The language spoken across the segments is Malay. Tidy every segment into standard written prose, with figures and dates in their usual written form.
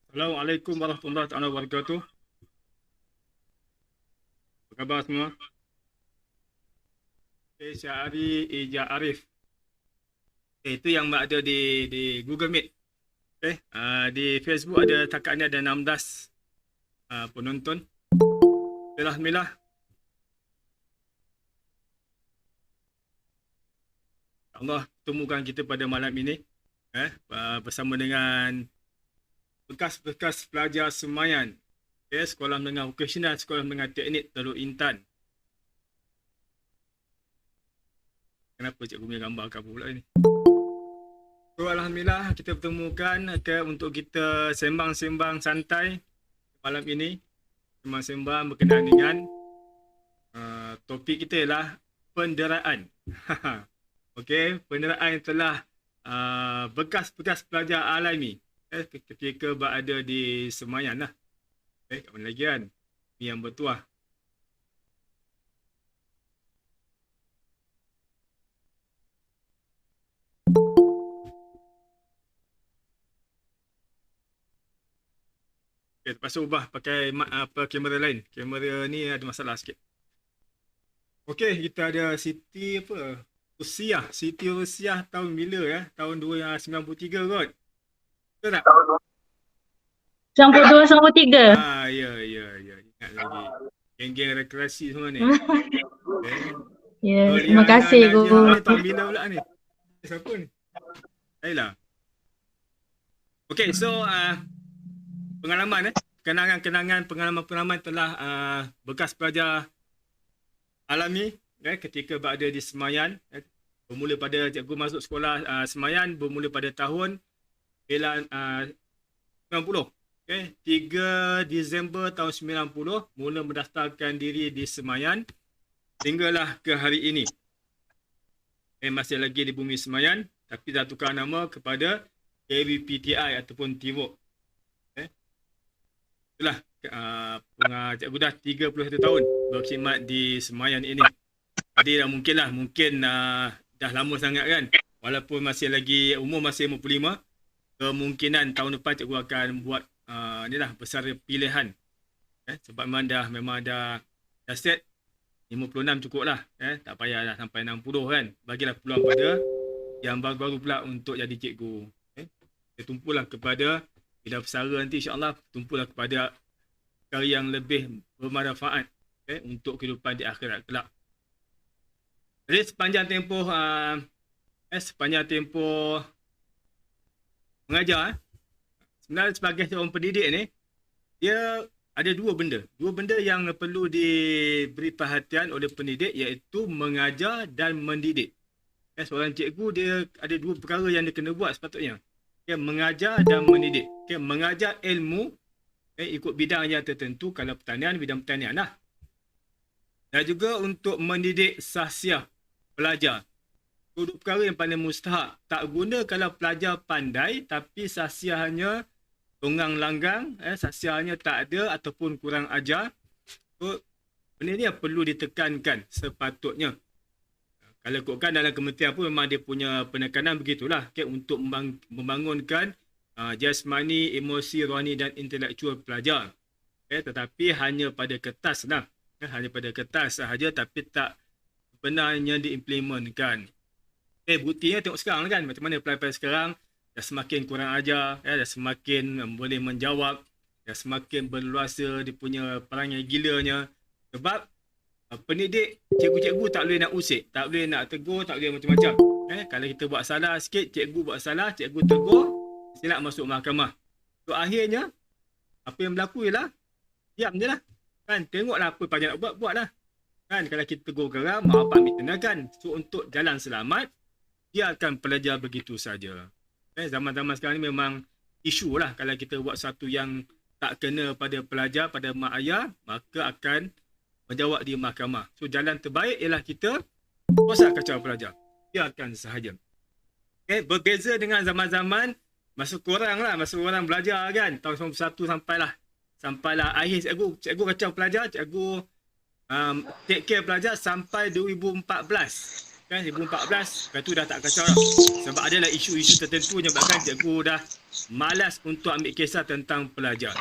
Assalamualaikum warahmatullahi wabarakatuh. Apa khabar semua? Syahari Ija Arif. Itu yang ada di Google Meet. Di Facebook ada takat ni ada 16 penonton. Alhamdulillah. Allah temukan kita pada malam ini bersama dengan bekas-bekas pelajar Semayan. Sekolah Menengah Vokasional, Sekolah Menengah Teknik Teluk Intan. Kenapa cikgu punya gambar cover pula ni? So, Alhamdulillah kita pertemukan untuk kita sembang-sembang santai malam ini. Sembang-sembang berkenaan dengan topik kita ialah penderaan. Okey, penderaan telah bekas-bekas pelajar alami ketika berada di Semayan lah. Kat mana lagi kan? Ni yang bertuah. Okay, terpaksa ubah pakai kamera lain. Kamera ni ada masalah sikit. Okey, kita ada Siti apa? Rusiah. Siti Rusiah tahun bila ya? Tahun 1993 kot. Betul tak? 92, 93. Ya. Ingat lagi. Geng-geng rekreasi semua ni. Ya, terima kasih guru. Tahun bila pula ni? Siapa ni? Ayolah. Okey, so pengalaman kenangan-kenangan pengalaman-pengalaman telah bekas pelajar alami ketika berada di Semayan. Bermula pada cikgu masuk sekolah Semayan bermula pada tahun 90. 3 Disember tahun 90 mula mendaftarkan diri di Semayan sehinggalah ke hari ini. Masih lagi di bumi Semayan tapi dah tukar nama kepada KVPTI ataupun TIVOK. Itulah cikgu dah 31 tahun berkhidmat di Semayan ini. Jadi mungkin dah lama sangat kan. Walaupun masih lagi umur masih 55, kemungkinan tahun depan cikgu akan buat besar pilihan. Sebab memang dah set 56 cukup lah. Tak payah dah sampai 60 kan. Bagilah peluang pada yang baru-baru pula untuk jadi cikgu. Kita tumpulah kepada bila bersara nanti insya-Allah tumpulah kepada perkara yang lebih bermanfaat untuk kehidupan di akhirat kelak. Jadi sepanjang tempoh mengajar sebenarnya sebagai seorang pendidik ni dia ada dua benda yang perlu diberi perhatian oleh pendidik iaitu mengajar dan mendidik. Seorang cikgu dia ada dua perkara yang dia kena buat sepatutnya. Mengajar dan mendidik. Mengajar ilmu ikut bidang yang tertentu, kalau pertanian, bidang pertanian lah. Dan juga untuk mendidik sahsiah pelajar. Dua perkara yang paling mustahak. Tak guna kalau pelajar pandai tapi sahsiahnya tunggang langgang, sahsiahnya tak ada ataupun kurang ajar. So, benda ni perlu ditekankan sepatutnya. Kalau ikutkan dalam kementerian pun memang dia punya penekanan begitulah untuk membangunkan jasmani, emosi, rohani dan intelektual pelajar. Tetapi hanya pada kertas lah. Hanya pada kertas sahaja tapi tak benarnya diimplementkan. Buktinya tengok sekarang kan macam mana pelajar sekarang dah semakin kurang ajar, dah semakin boleh menjawab, dah semakin berluasa dia punya perangai gilanya. Sebab pendidik, cikgu-cikgu tak boleh nak usik, tak boleh nak tegur, tak boleh macam-macam. Kalau kita buat salah sikit, cikgu buat salah, cikgu tegur, silap masuk mahkamah. So akhirnya, apa yang berlaku ialah, diam je lah. Kan, tengoklah apa pelajar nak buat, buatlah. Kan, kalau kita tegur geram, mak bapak ambil tindakan. So untuk jalan selamat, biarkan pelajar begitu saja. Zaman-zaman sekarang ni memang isu lah. Kalau kita buat satu yang tak kena pada pelajar, pada mak ayah, maka akan menjawab di mahkamah. So jalan terbaik ialah kita puaskan kacau pelajar. Biarkan sahaja. Berbeza dengan zaman-zaman masa korang belajar kan. Tahun 91 sampailah akhir cikgu kacau pelajar, cikgu take care pelajar sampai 2014. kan 2014, lepas tu dah tak kacau dah. Sebab adalah isu-isu tertentu yang menyebabkan cikgu dah malas untuk ambil kisah tentang pelajar.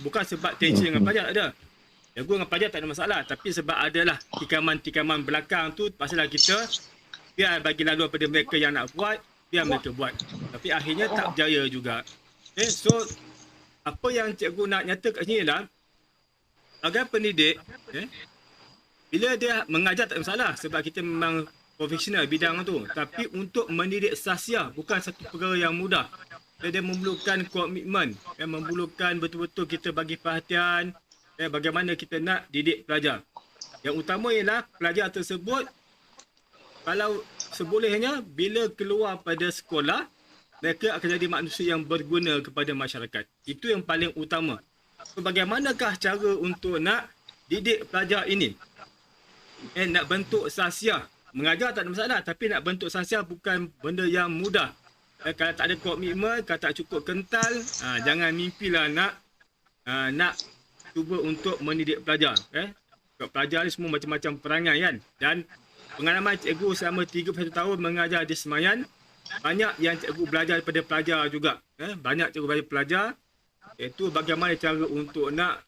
Bukan sebab tension dengan pelajar, tak ada. Cikgu dengan pelajar tak ada masalah, tapi sebab adalah tikaman-tikaman belakang tu, pasal kita biar bagi laluan pada mereka yang nak buat, biar mereka buat. Tapi akhirnya tak berjaya juga. So apa yang cikgu nak nyata kat sini ialah agar pendidik, bila dia mengajar tak ada masalah sebab kita memang profesional bidang tu. Tapi untuk mendidik sahsiah bukan satu perkara yang mudah. Dia memerlukan komitmen, memerlukan betul-betul kita bagi perhatian bagaimana kita nak didik pelajar. Yang utama ialah pelajar tersebut kalau sebolehnya bila keluar pada sekolah, mereka akan jadi manusia yang berguna kepada masyarakat. Itu yang paling utama. So, bagaimanakah cara untuk nak didik pelajar ini? Nak bentuk sahsiah. Mengajar tak ada masalah, tapi nak bentuk sahsiah bukan benda yang mudah. Kalau tak ada komitmen, kalau tak cukup kental, jangan mimpilah nak cuba untuk mendidik pelajar. Pelajar ni semua macam-macam perangai kan. Dan pengalaman cikgu selama 31 tahun mengajar di Semayan, banyak yang cikgu belajar daripada pelajar juga. Banyak cikgu belajar pelajar, iaitu bagaimana cara untuk nak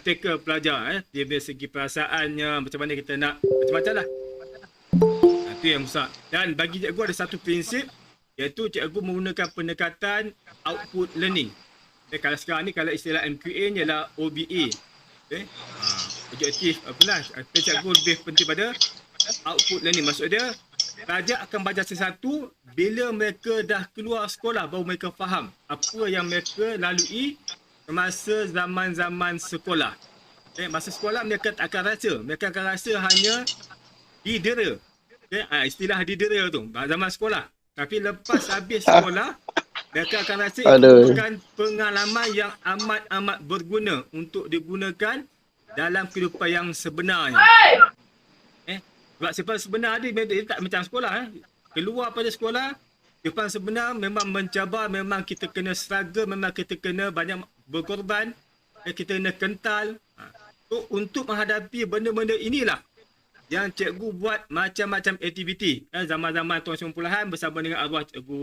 tackle pelajar. Dia dari segi perasaannya, macam mana kita nak, macam-macam lah. Itu yang besar. Dan bagi cikgu ada satu prinsip, iaitu cikgu menggunakan pendekatan output learning. Kalau sekarang ni, kalau istilah MQA ni ialah OBA. Objektif apalah. Cikgu lebih penting pada output learning. Maksud dia, pelajar akan belajar sesuatu bila mereka dah keluar sekolah, baru mereka faham apa yang mereka lalui masa zaman-zaman sekolah. Masa sekolah mereka tak akan rasa. Mereka akan rasa hanya didera. Istilah didera tu, zaman sekolah. Tapi lepas habis sekolah, mereka akan rasa itu bukan pengalaman yang amat-amat berguna untuk digunakan dalam kehidupan yang sebenarnya. Sebab sebenar dia tak macam sekolah. Keluar pada sekolah, kehidupan sebenar memang mencabar, memang kita kena struggle, memang kita kena banyak berkorban, kita kena kental. So, untuk menghadapi benda-benda inilah yang cikgu buat macam-macam aktiviti. Zaman-zaman tahun 90-an bersama dengan arwah cikgu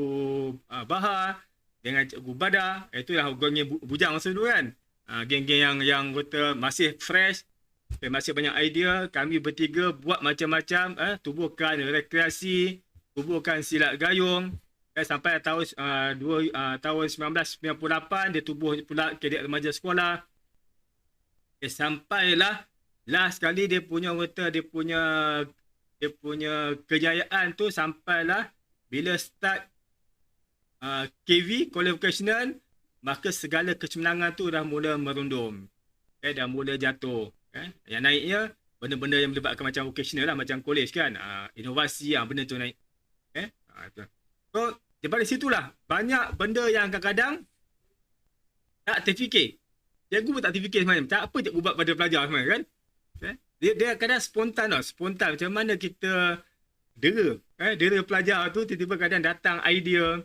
Bahar, dengan cikgu Badar. Itulah geng bujang masa dulu kan. Geng-geng yang kata masih fresh, masih banyak idea. Kami bertiga buat macam-macam, tubuhkan rekreasi, tubuhkan silat gayung. Sampai tahun 1998 dia tubuh pula Kadet Remaja Sekolah. Sampailah last kali dia punya kejayaan tu sampailah bila start KV qualification, maka segala kecemerlangan tu dah mula merundum. Dah mula jatuh. Yang naiknya benda-benda yang melibatkan macam vocational lah, macam college kan. Inovasi benda tu naik. So daripada situlah banyak benda yang kadang-kadang tak terfikir. Cikgu pun tak terfikir sebenarnya. Tak apa cikgu buat pada pelajar sebenarnya kan. Dia kadang spontan tau. Spontan macam mana kita dera. Dera pelajar tu tiba-tiba kadang datang idea.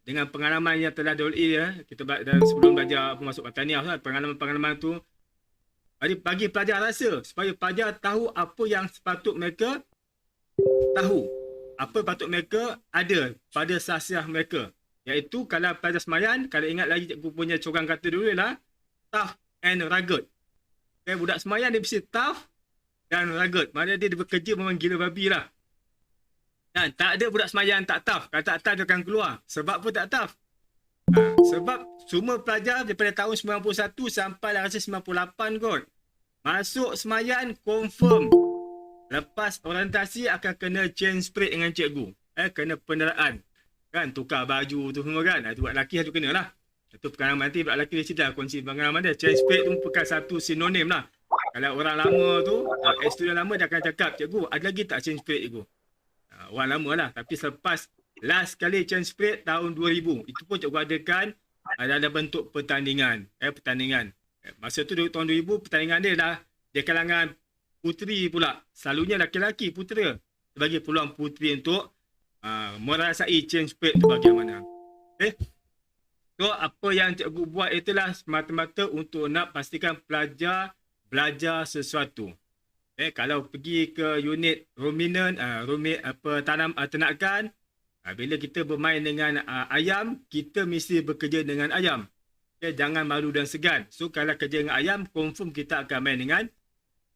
Dengan pengalaman yang telah dilalui kita sebelum belajar masuk Pertanian, pengalaman-pengalaman tu bagi pelajar rasa supaya pelajar tahu apa yang sepatut mereka tahu. Apa patut mereka ada pada sahsiah mereka. Iaitu kalau pelajar Semayan, kalau ingat lagi cikgu punya corang kata dulu ialah tough and rugged. Budak Semayan dia mesti tough dan rugged. Maknanya dia bekerja memang gila babi lah. Dan tak ada budak Semayan tak tough. Kalau tak tough dia akan keluar. Sebab apa tak tough? Sebab semua pelajar daripada tahun 91 sampai rasa 98 kot. Masuk Semayan confirm. Lepas orientasi akan kena change spirit dengan cikgu. Kena peneraan. Kan tukar baju tu semua kan. Itu buat lelaki tu kena lah. Itu pengalaman nanti buat lelaki dia cerita kongsi pengalaman dia. Change spirit tu bukan satu sinonim lah. Kalau orang lama tu, student lama dia akan cakap, cikgu ada lagi tak change spirit cikgu? Orang lama lah. Tapi selepas last kali change spirit tahun 2000. Itu pun cikgu adakan dalam bentuk pertandingan. Pertandingan. Masa tu tahun 2000 pertandingan dia dah dia kalangan puteri pula. Selalunya laki-laki putera. Bagi peluang puteri untuk merasai change spirit tu bagaimana. So apa yang cikgu buat itulah semata-mata untuk nak pastikan pelajar belajar sesuatu. Kalau pergi ke unit ruminant, ternakan, bila kita bermain dengan ayam, kita mesti bekerja dengan ayam. Jangan malu dan segan. So kalau kerja dengan ayam, confirm kita akan main dengan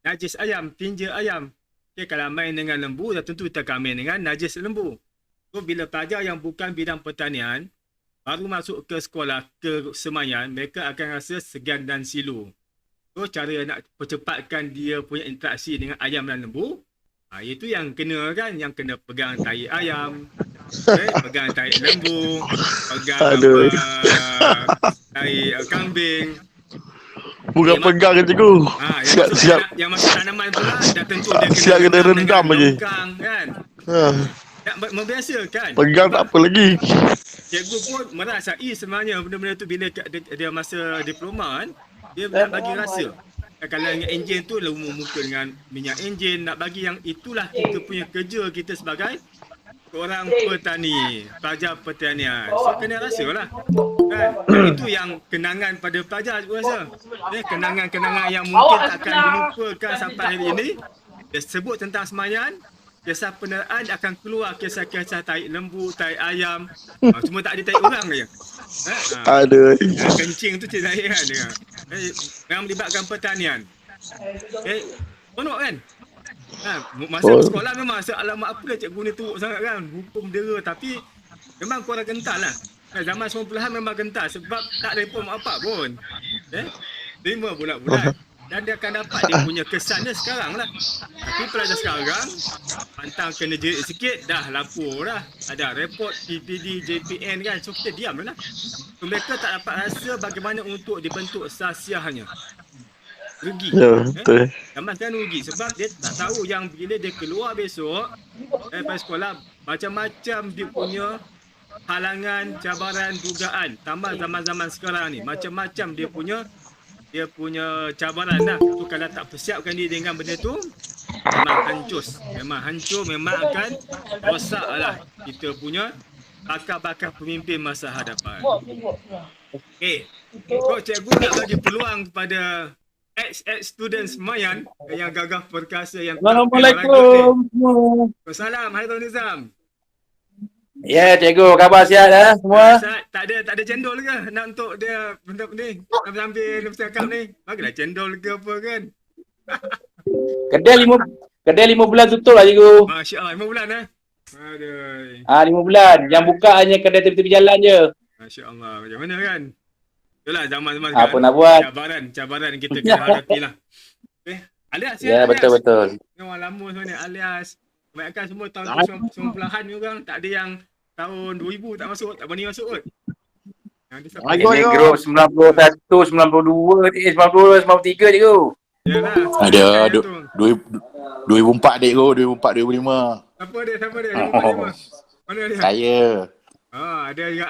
najis ayam, tinja ayam. Kalau main dengan lembu, dah tentu kita akan main dengan najis lembu. So bila pelajar yang bukan bidang pertanian baru masuk ke sekolah, ke semayan, mereka akan rasa segan dan silu. So cara nak percepatkan dia punya interaksi dengan ayam dan lembu, itu yang kena kan, yang kena pegang tahi ayam, pegang tahi lembu, pegang tahi kambing. Bukan pegang je cikgu. Siap-siap. Yang masuk tanaman pula, dah tentu dia kena siap kena rendam je. Kan? Membiasa kan? Pegang tak apa lagi. Cikgu pun merasai sebenarnya benda-benda tu bila dia masa diploma kan. Dia nak bagi rasa. Kalau dengan enjin tu lumur muka dengan minyak enjin, nak bagi yang itulah kita punya kerja kita sebagai orang petani, pelajar pertanian. So kena rasa lah. Kan? Itu yang kenangan pada pelajar aku rasa. Kenangan-kenangan yang mungkin takkan dilupakan sampai hari ini. Dia sebut tentang semayan, kisah peneraan akan keluar kisah-kisah tahi lembu, tahi ayam. Cuma tak ada tahi orang je. Aduh. Kencing tu cerita lain kan. Yang melibatkan pertanian. Konok kan? Masa sekolah memang alamak apa dah cikgu ni teruk sangat kan. Hukum dera tapi memang korang kental lah. Zaman 90-an memang kental sebab tak telefon mak bapak pun. Terima bulat-bulat. Dan dia akan dapat dia punya kesan dia sekarang lah. Tapi pelajar sekarang pantang kena jerit sikit dah lapor dah. Ada report PPD, JPN kan. So kita diam lah. So, mereka tak dapat rasa bagaimana untuk dibentuk sahsiahnya. Rugi. Betul. Zaman sekarang rugi sebab dia tak tahu yang bila dia keluar besok daripada sekolah, macam-macam dia punya halangan, cabaran, dugaan. Tambah zaman-zaman sekarang ni, macam-macam dia punya cabaran lah. So kalau tak persiapkan diri dengan benda tu, memang hancur, memang akan rosak lah kita punya bakal pemimpin masa hadapan. So cikgu nak bagi peluang kepada ex-student semayan yang gagah perkasa yang Assalamualaikum. Assalamualaikum, hai Tuan Nizam. Ya, cikgu, khabar sihat dah semua? Tak ada cendol ke nak untuk dia benda ni sambil bercakap ni? Bagilah cendol ke apa kan? Kedai 5 bulan tutup lah cikgu. Masya-Allah, 5 bulan Aduh. 5 bulan. Yang buka hanya kedai tepi-tepi jalan je. Masya-Allah, macam mana kan? Itulah zaman-zaman apa nak buat? Cabaran kita kena hadapi lah. Alias ya, betul. Orang lama sebenarnya alias. Kebanyakan semua tahun 90-an ni orang, tak ada yang tahun 2000 tak masuk, tak berani masuk kot. Ini grup 91, 92, 90, 93 cikgu. Yalah. Ada 2004 dek tu, 2004, 2005. Siapa dia? 2005. Mana dia? Saya. Ada juga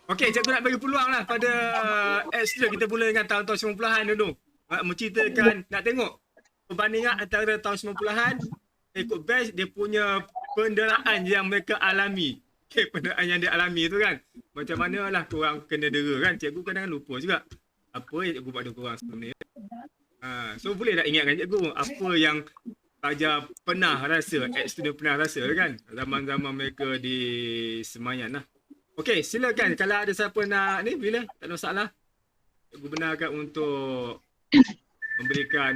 Okey, cikgu nak bagi peluang lah pada ex-student. Kita mula dengan tahun-tahun 90-an dulu. Menceritakan, nak tengok perbandingan antara tahun 90-an ikut batch dia punya penderaan yang mereka alami. Penderaan yang dia alami tu kan. Macam mana lah korang kena dera kan. Cikgu kadang lupa juga apa yang cikgu buat dengan korang sebelum ni. So boleh tak ingatkan cikgu apa yang pelajar pernah rasa, ex-student pernah rasa kan zaman-zaman mereka di Semayan lah. Okey, silakan kalau ada siapa nak ni bila tak ada masalah. Cikgu benarkan untuk memberikan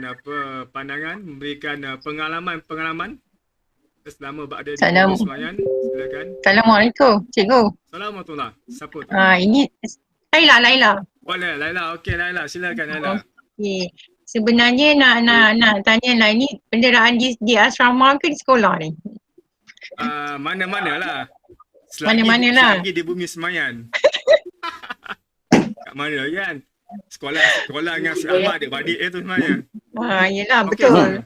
pandangan, memberikan pengalaman selama berada di Semayan. Silakan. Assalamualaikum, cikgu. Assalamualaikum. Siapa tu? Ini Laila. Boleh, Laila. Okey, Laila. Silakan Laila. Okey. Sebenarnya nak tanya lah, ini penderaan di asrama ke di sekolah ni? Mana-mana lah. Mana-mana lah. Selagi di bumi Semayan. Kat mana kan? Sekolah dengan asrama adik-beradik tu sebenarnya. Yelah, betul.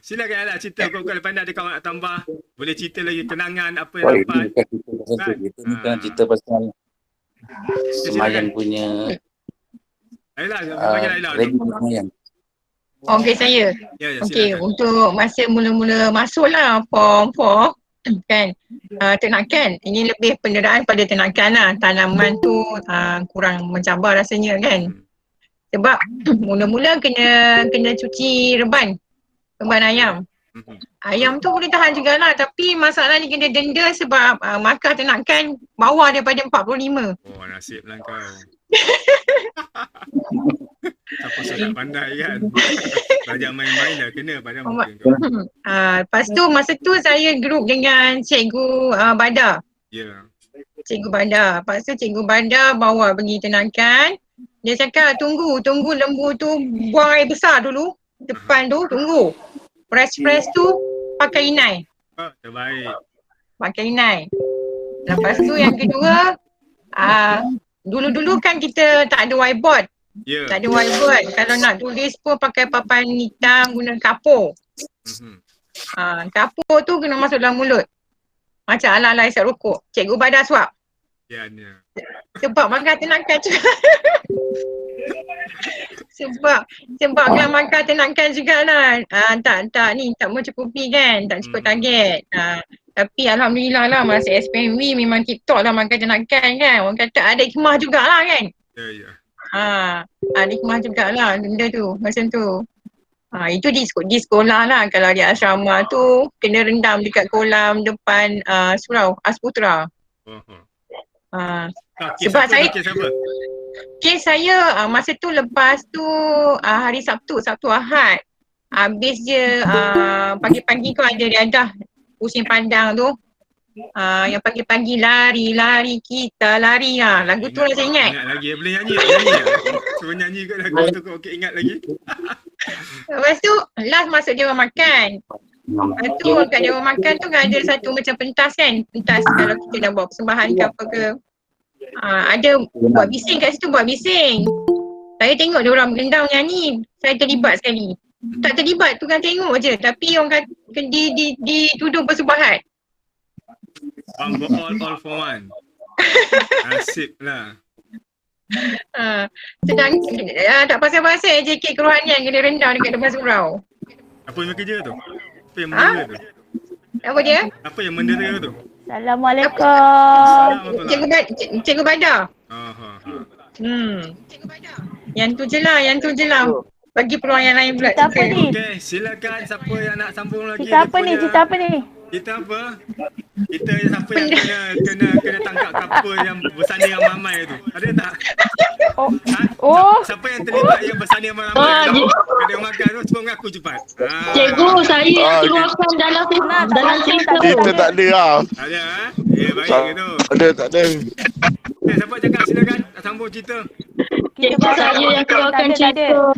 Silakan Laila cerita kau lepas ada kawan nak tambah. Boleh cerita lagi kenangan apa yang dapat. Kita cerita pasal Semayan punya. Laila, bagi Laila. Okey, saya. Ya, okey, untuk masa mula-mula masuk lah form 4 kan, ternakan. Ini lebih penderaan pada ternakan lah. Tanaman tu kurang mencabar rasanya kan. Sebab mula-mula kena cuci reban ayam. Ayam tu boleh tahan jugalah, tapi masalahnya kena denda sebab markah ternakan bawah daripada 45. Oh, nasib lah kau. Siapa sudah pandai kan? Belajar main-main dah kena pada muka kau. Lepas tu masa tu saya group dengan Cikgu Bada. Ya. Cikgu Bada. Lepas tu Cikgu Bada bawa pergi ternakan. Dia cakap tunggu lembu tu buang air besar dulu. Depan tu tunggu. Press tu pakai inai. Oh, terbaik. Pakai inai. Lepas tu yang kedua, dulu-dulu kan kita tak ada whiteboard. Ya. Tak ada whiteboard. Kalau nak tulis pun pakai papan hitam guna kapur. Kapur tu kena masuk dalam mulut. Macam ala-ala isap rokok. Cikgu Bada suap. Ya. Sebab makan ternakan juga. sebab kan makan ternakan jugalah. Tak mencukupi kan. Tak cukup target. Tapi alhamdulillah lah masa SPMV memang tip-top lah makan ternakan kan. Orang kata ada hikmah jugalah kan. Ya. Ada hikmah jugalah benda tu macam tu. Itu di sekolah lah. Kalau di asrama tu kena rendam dekat kolam depan surau Asputra. Sebab kes saya masa tu lepas tu hari Sabtu Ahad. Habis je pagi-pagi tu ada riadah pusing pandang tu. Yang pagi-pagi lari kita lari lagu tu lah saya ingat. Ingat lagi boleh nyanyi. Suruh nyanyi kat lagu tu kau okey ingat lagi. Lepas tu last masuk dia orang makan. Lepas tu kat dia orang makan tu kan ada satu macam pentas kan. Pentas kalau kita dah buat persembahan ke apa ke. Ada buat bising kat situ, buat bising. Saya tengok dia orang gendang nyanyi. Saya terlibat sekali. Tak terlibat tu kan tengok je. Tapi orang kata dituduh persembahan. All for one. Nasib lah. Sedang tak pasal-pasal JK kerohanian kena rendang dekat depan surau. Apa yang kerja tu? Apa yang mendera tu? Apa dia? Apa yang mendera tu? Assalamualaikum. Cikgu Bada. Cikgu Bada. Yang tu je lah. Bagi peluang yang lain pula. Cerita apa ni? Okey, silakan siapa yang nak sambung lagi. Cerita apa ni? Kita apa? Kita siapa yang kena tangkap kapal yang bersanding ramai tu. Ada tak? Siapa yang terlibat yang bersanding ramai? Kada makan tu cuba mengaku cepat. Cikgu, saya keluarkan dalam cerita tu. Kita tak ada lah. Ada Ya, baik gitu. Tak ada. Okay, siapa cakap silakan nak sambung cerita. Cikgu, saya yang keluarkan cerita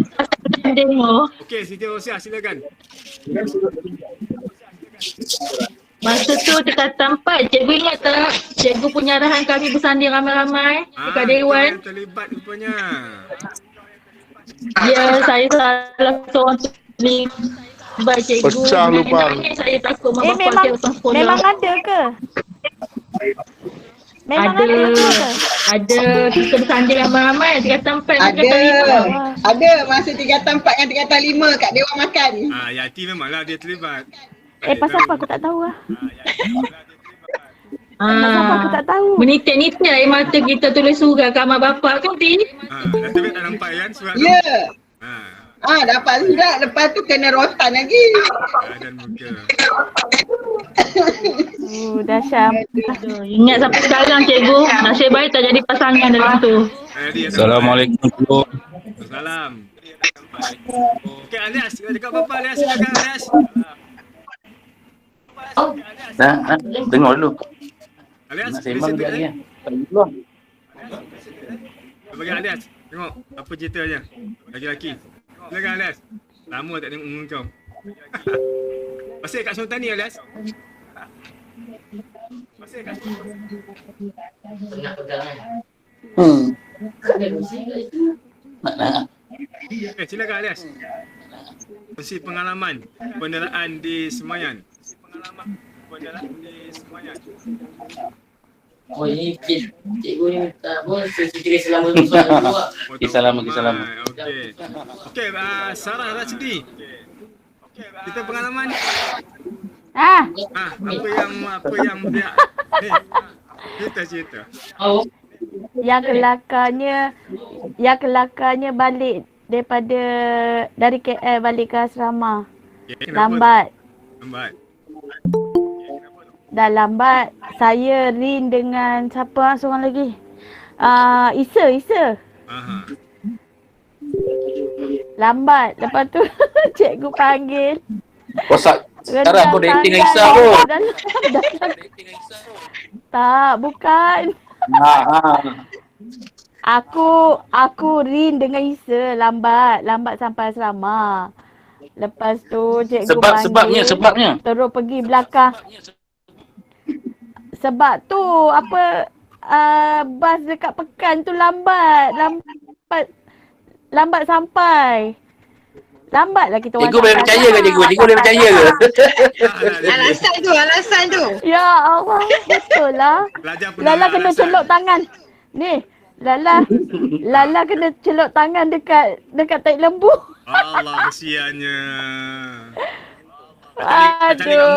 demo. Okey, Siti Rosia silakan. Masa tu dekat tempat, cikgu ingat tak? Cikgu punya arahan kami bersanding ramai-ramai dekat Dewan. Terlibat rupanya. Ya, saya salah seorang terlibat cikgu. Pecah lubang. Saya takut mak bapak saya pasang sekolah. Memang ada ke? Ada kita bersanding ramai-ramai dekat tempat. Ada masa 3 4 dengan 3 5 kat Dewan Makan. Yati memanglah dia terlibat. Pasal apa aku tak tahu lah. Pasal apa aku tak tahu. Menitik-nitik air mata kita tulis surat kat mak bapak kan, Ti? Tapi tak nampak kan surat tu? Ya. Dapat surat. Lepas tu kena rotan lagi. Dan muka. Dahsyat. Ingat sampai sekarang cikgu. Nasib baik tak jadi pasangan dalam tu. Assalamualaikum. Salam. Okey, Alias. Cakap apa Alias? Silakan Alias. Dengar dulu. Alias, Nak sembang sekejap lagi kan. Bagi Alias, tengok apa ceritanya. Laki-laki. Silakan Alias. Lama tak tengok muka kau. Pasal kat Sultan ni Alias. Pasal kat Sultan. Silakan Alias. Kongsi pengalaman penderaan di Semayan. Oh ini cikgu ni minta apa cerita selama dulu. Kisah lama. Okey, Sarah Rashidi. Kita pengalaman. Apa yang dia cerita. Yang kelakarnya yang kelakarnya balik dari KL balik ke asrama. Okay, kenapa? Lambat. Lambat. Dah lambat. Saya Rin dengan siapa seorang lagi? Isa. Aha. Lambat. Lepas tu cikgu panggil. Sekarang kau dating dengan Isa kot. Tak, bukan. Aku Rin dengan Isa lambat sampai asrama. Lepas tu cikgu panggil. Sebabnya. Terus pergi belakang. Sebab tu bas dekat Pekan tu lambat sampai. Lambatlah kita orang. Cikgu boleh percaya ke cikgu? Cikgu boleh percaya ke? Alasan tu. Ya Allah, betul lah. Lala kena celuk tangan. Ni, Lala kena celuk tangan dekat tai lembu. Allah, kesiannya. Aduh.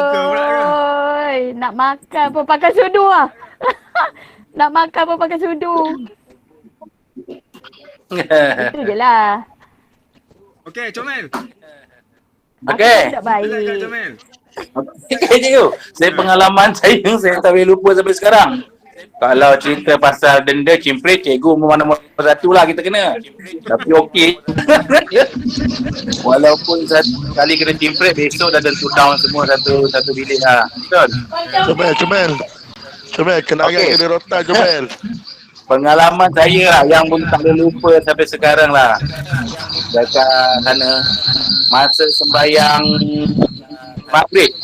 Nak makan pun pakai sudu lah. Nak makan pun pakai sudu. Itu je lah. Okey, Comel. Okey. Tak baik. Silakan, Comel. Okey cikgu. Pengalaman saya tak boleh lupa sampai sekarang. Kalau cerita pasal denda cimprit, cikgu mana satu lah kita kena. Tapi okey. Walaupun satu kali kena cimprit, besok dah tentu down semua satu bilik lah. Betul? Comel, kena agak kena rotan Comel. Pengalaman saya lah yang pun tak boleh lupa sampai sekarang lah. Dekat sana, masa sembahyang maghrib.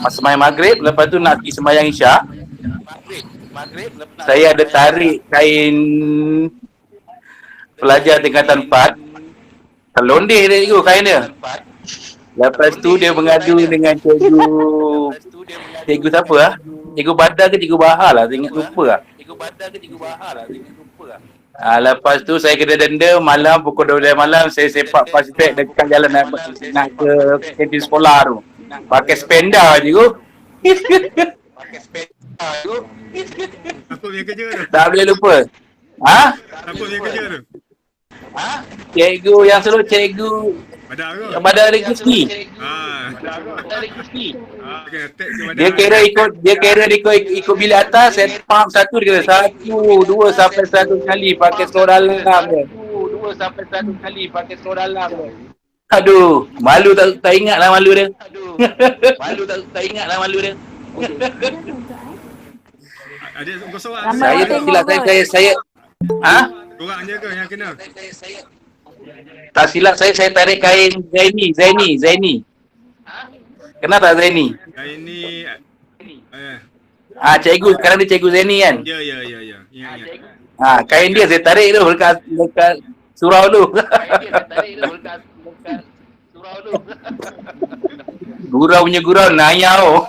Masa sembahyang maghrib, lepas tu nak pergi sembahyang isyak. Saya ada tarik kain pelajar tingkatan 4. Terlondeh dia cikgu kain dia. Lepas tu dia mengadu dengan cikgu siapa lah? Cikgu Badar ke cikgu Bahar lah, saya ingat lupa lah. Lepas tu saya kena denda malam pukul 12 malam saya sepak paspek dekat jalan nak ke kantin sekolah tu. Pakai spenda cikgu. Apa punya kerja tu? Tak boleh lupa. Ha? Apa punya kerja tu? Cikgu yang selalu cikgu Badar Rizki. Dia kira ikut bilik atas, saya pump satu dia kata 1, 2 sampai 1 kali pakai seluar dalam dia. Aduh, malu tak ingatlah malu dia. Ada kau seorang. Saya tak silap saya Korang je ke yang kena? tak silap saya tarik kain Zaini. Kenal tak Zaini? Ini Cikgu sekarang dia cikgu Zaini kan? Ya. Ingat. Kain dia saya tarik tu dekat surau tu. Gurau punya nayau.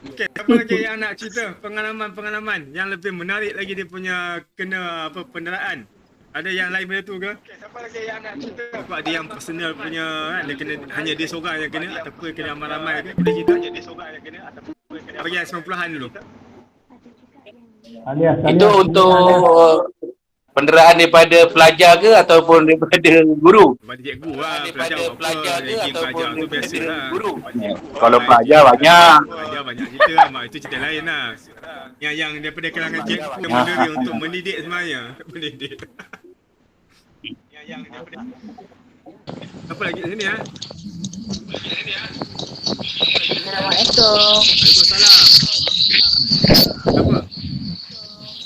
Okey, apa lagi yang nak cerita pengalaman yang lebih menarik lagi dia punya kena penderaan? Ada yang lain benda tu ke? Okey, siapa lagi yang nak cerita? Sebab dia yang personal punya kan, dia kena hanya dia seorang yang kena ataupun kena ramai-ramai ke? Boleh cerita hanya dia seorang yang kena ataupun kena bagi yang 90-an dulu. Itu untuk penderaan daripada pelajar ke ataupun daripada guru? Daripada cikgu lah, pelajar ke ataupun tu biasalah. Kalau pelajar banyak. Pelajar banyak cerita lah, mak itu cerita lain lah. Yang daripada kalangan cikgu yang benda dia untuk mendidik sebenarnya. Mendidik. Yang daripada apa lagi kat sini ha? Assalamualaikum. Waalaikumsalam. Apa?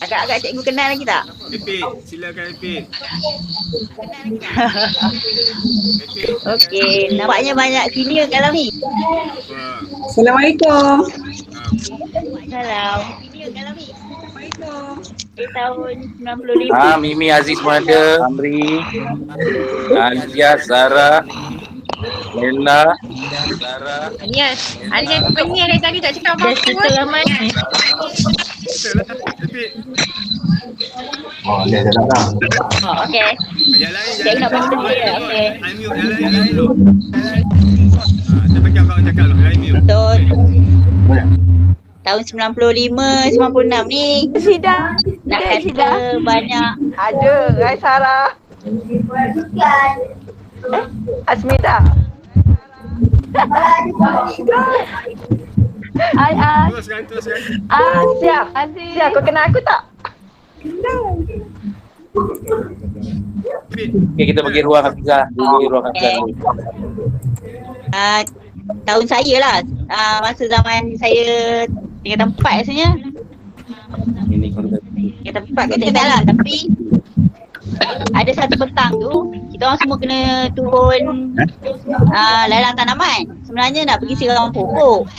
Agak-agak cikgu kenal lagi tak? Epik, silakan Epik. Okey, nampaknya banyak senior kat dalam ni. Assalamualaikum. Salam. Tahun 95. Mimi Aziz pun ada, Amri, Alia, Sarah, Lena, Anias penyiar dari tadi tak cakap apa-apa pun. Dah ramai. Betul lah, Epik. Okey. Yang lain, Cikgu nak bagi tahu dia. Okey. Unmute yang lain dulu. Saya bagi kawan cakap dulu, unmute. Betul. tahun 95, 96 ni Sida. nak Dek, Sida. kata banyak. Ada, Hai Sarah. Asmita. Ai Teruskan. Sia, Aziz. Sia, kau kenal aku tak? Fit. Okay, kita bagi ruang Hafizah. Tahun saya lah, masa zaman saya tingkatan 4 rasanya. Ini kalau Tingkatan 4 kat TPL lah, tapi ada satu petang tu kita orang semua kena turun ladang tanaman. Sebenarnya nak pergi siram pokok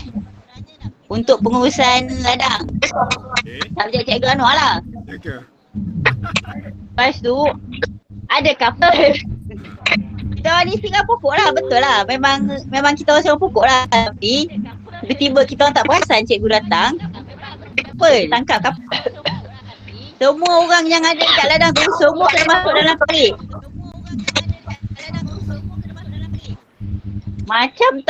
untuk pengurusan ladang. Subjek Cikgu Anwar lah. Okay. Lepas tu ada couple. Kita orang ni siram pokok lah, betul lah. Memang kita orang siram pokok lah. Tapi tiba-tiba kita orang tak perasan cikgu datang. Couple tangkap couple. Semua orang yang ada kat ladang tu semua kena masuk dalam pelik. Macam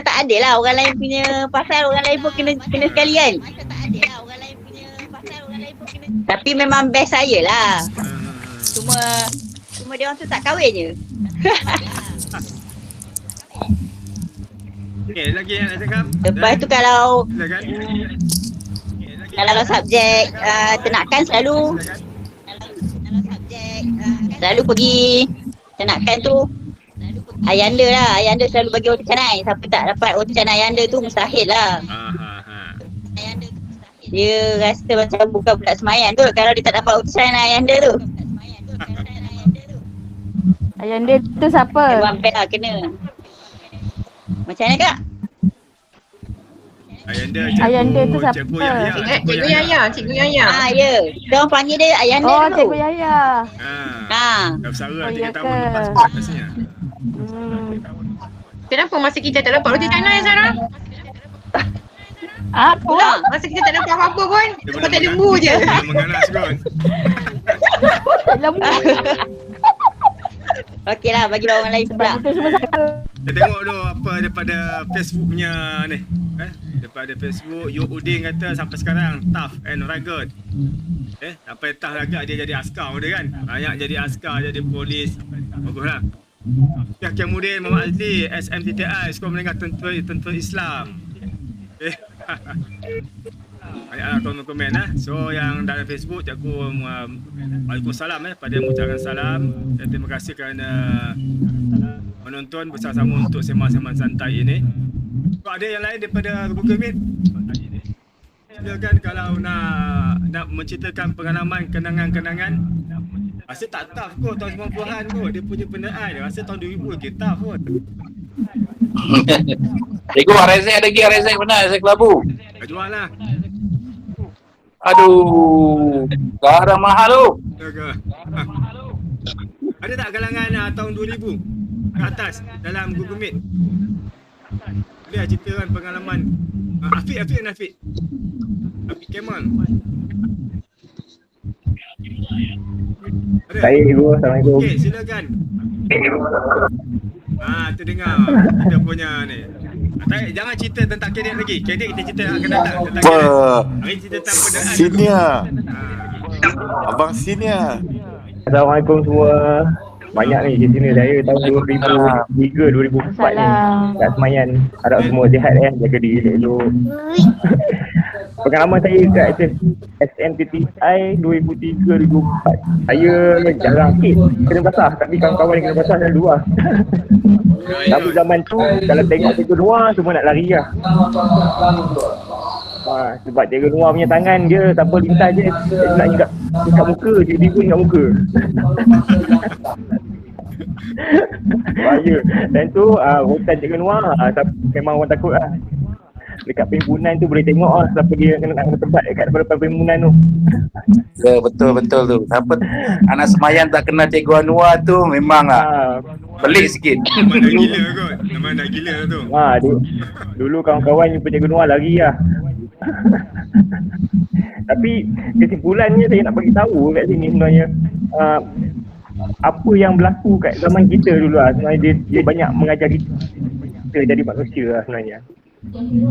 tak adil lah, orang lain punya pasal, orang lain pun kena sekalian. Tapi memang best saya lah. Cuma dia orang tu tak kahwin je. Okay, lagi yang nak cakap? Lepas tu kalau Silakan. subjek ternakan selalu pergi ternakan tu Ayanda lah. Ayanda selalu bagi roti canai. Siapa tak dapat roti canai Ayanda tu mustahil lah. Dia rasa macam bukan budak semayan tu kalau dia tak dapat roti canai Ayanda tu. Ayanda tu siapa? Dewan pek lah kena. Macam mana kak? Ayanda tu siapa? Cikgu Yahya. Cikgu Yahya. Ya. Kita orang panggil dia Ayanda Oh, dulu. Cikgu Yahya. Dah bersara Oh, 3 ya tahun ke? lepas buat rasanya. Kenapa masa kita tak dapat roti canai, Sarah? Apa? Masa kita tak dapat apa-apa pun. Cuma tak lembu je. Dia menganas kot. Lembu. Okey lah, bagi orang lain pula. Kita semua sama. Kita tengok dulu apa daripada Facebook punya ni. Daripada Facebook, Yuk Udin kata sampai sekarang tough and rugged. Sampai tough lagi dia jadi askar dia kan. Banyak jadi askar, jadi polis. Baguslah. Kemudian Muhammad Azli, SMTTI, Sekolah Menengah Tentera Islam. Banyaklah komen-komen So yang dalam Facebook Cikgu Waalaikumsalam pada mengucapkan salam dan terima kasih kerana menonton bersama-sama untuk sembang-sembang santai ini. Kalau ada yang lain daripada Google Meet, silakan kalau nak menceritakan pengalaman kenangan-kenangan. Rasa tak tough kot tahun 90-an kot dia punya penilaian. Rasa tahun 2000 lagi tough kot. Cikgu Rezek ada lagi, Rezek mana? Rezek Kelabu. Jual lah. Aduh, sekarang mahal tu. Ada tak kalangan tahun 2000 ke atas dalam Google Meet? Boleh ceritakan pengalaman Afiq Kemal. Ada? Saya Ibu, Assalamualaikum. Okey, silakan. Terdengar kita punya ni. Jangan cerita tentang Kedik lagi. Kedik kita cerita akan datang tentang Kedik. Hari cerita tentang pendanaan. Senior. Abang senior. Assalamualaikum semua. Banyak ni di sini saya tahun 2003, 2004 ni kat Semayan. Harap semua sihat jaga diri elok. Pengalaman saya kat SMTTI 2003, 2004. Saya jarang sikit kena basah, tapi kawan-kawan yang kena basah selalu lah. Tapi zaman tu kalau tengok Cikgu Noah semua nak lari lah. Sebab Cikgu Noah punya tangan dia siapa lintas je dia nak ingat muka, jadi pun ingat muka. Bahaya. Dan tu hutan Cikgu Noah memang orang takut lah. Dekat perhimpunan tu boleh tengok lah siapa dia nak tempat dekat depan perhimpunan tu. Ya, betul tu. Siapa anak Semayan tak kenal Cikgu Anwar tu memang lah pelik sikit. Memang dah gila kot. Memang dah gila tu. Dulu kawan-kawan jumpa Cikgu Noah lari lah. Tapi kesimpulannya saya nak bagi tahu kat sini sebenarnya apa yang berlaku kat zaman kita dulu lah. Sebenarnya dia banyak mengajar kita jadi manusia lah sebenarnya.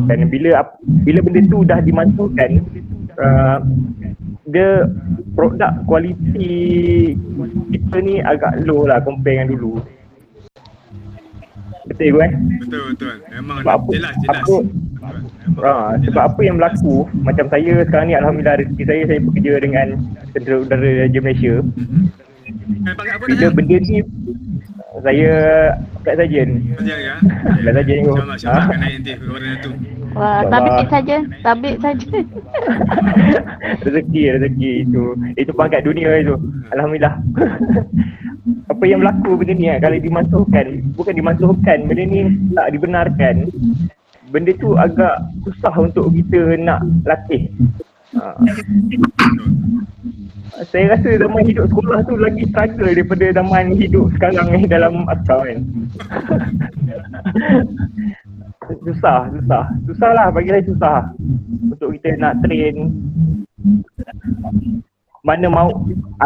Dan bila benda tu dah dimasukkan, dia produk kualiti kita ni agak low lah compare dengan dulu. Betul ke Betul. Memang Sebab jelas. Sebab apa yang berlaku, macam saya sekarang ni alhamdulillah rezeki saya bekerja dengan Tentera Udara Raja Malaysia. Pangkat apa Bila benda ni saya kat Sarjan. ya? Kat Sarjan tu. InsyaAllah akan naik nanti keluaran tu. Wah, tabik saja. Rezeki itu pangkat dunia itu. Alhamdulillah. Apa yang berlaku benda ni kalau bukan dimasukkan, benda ni tak dibenarkan, benda tu agak susah untuk kita nak latih. Saya rasa zaman hidup sekolah tu lagi struggle daripada zaman hidup sekarang ni dalam askar kan. Susah lah, bagi saya susah untuk kita nak train. Mana mau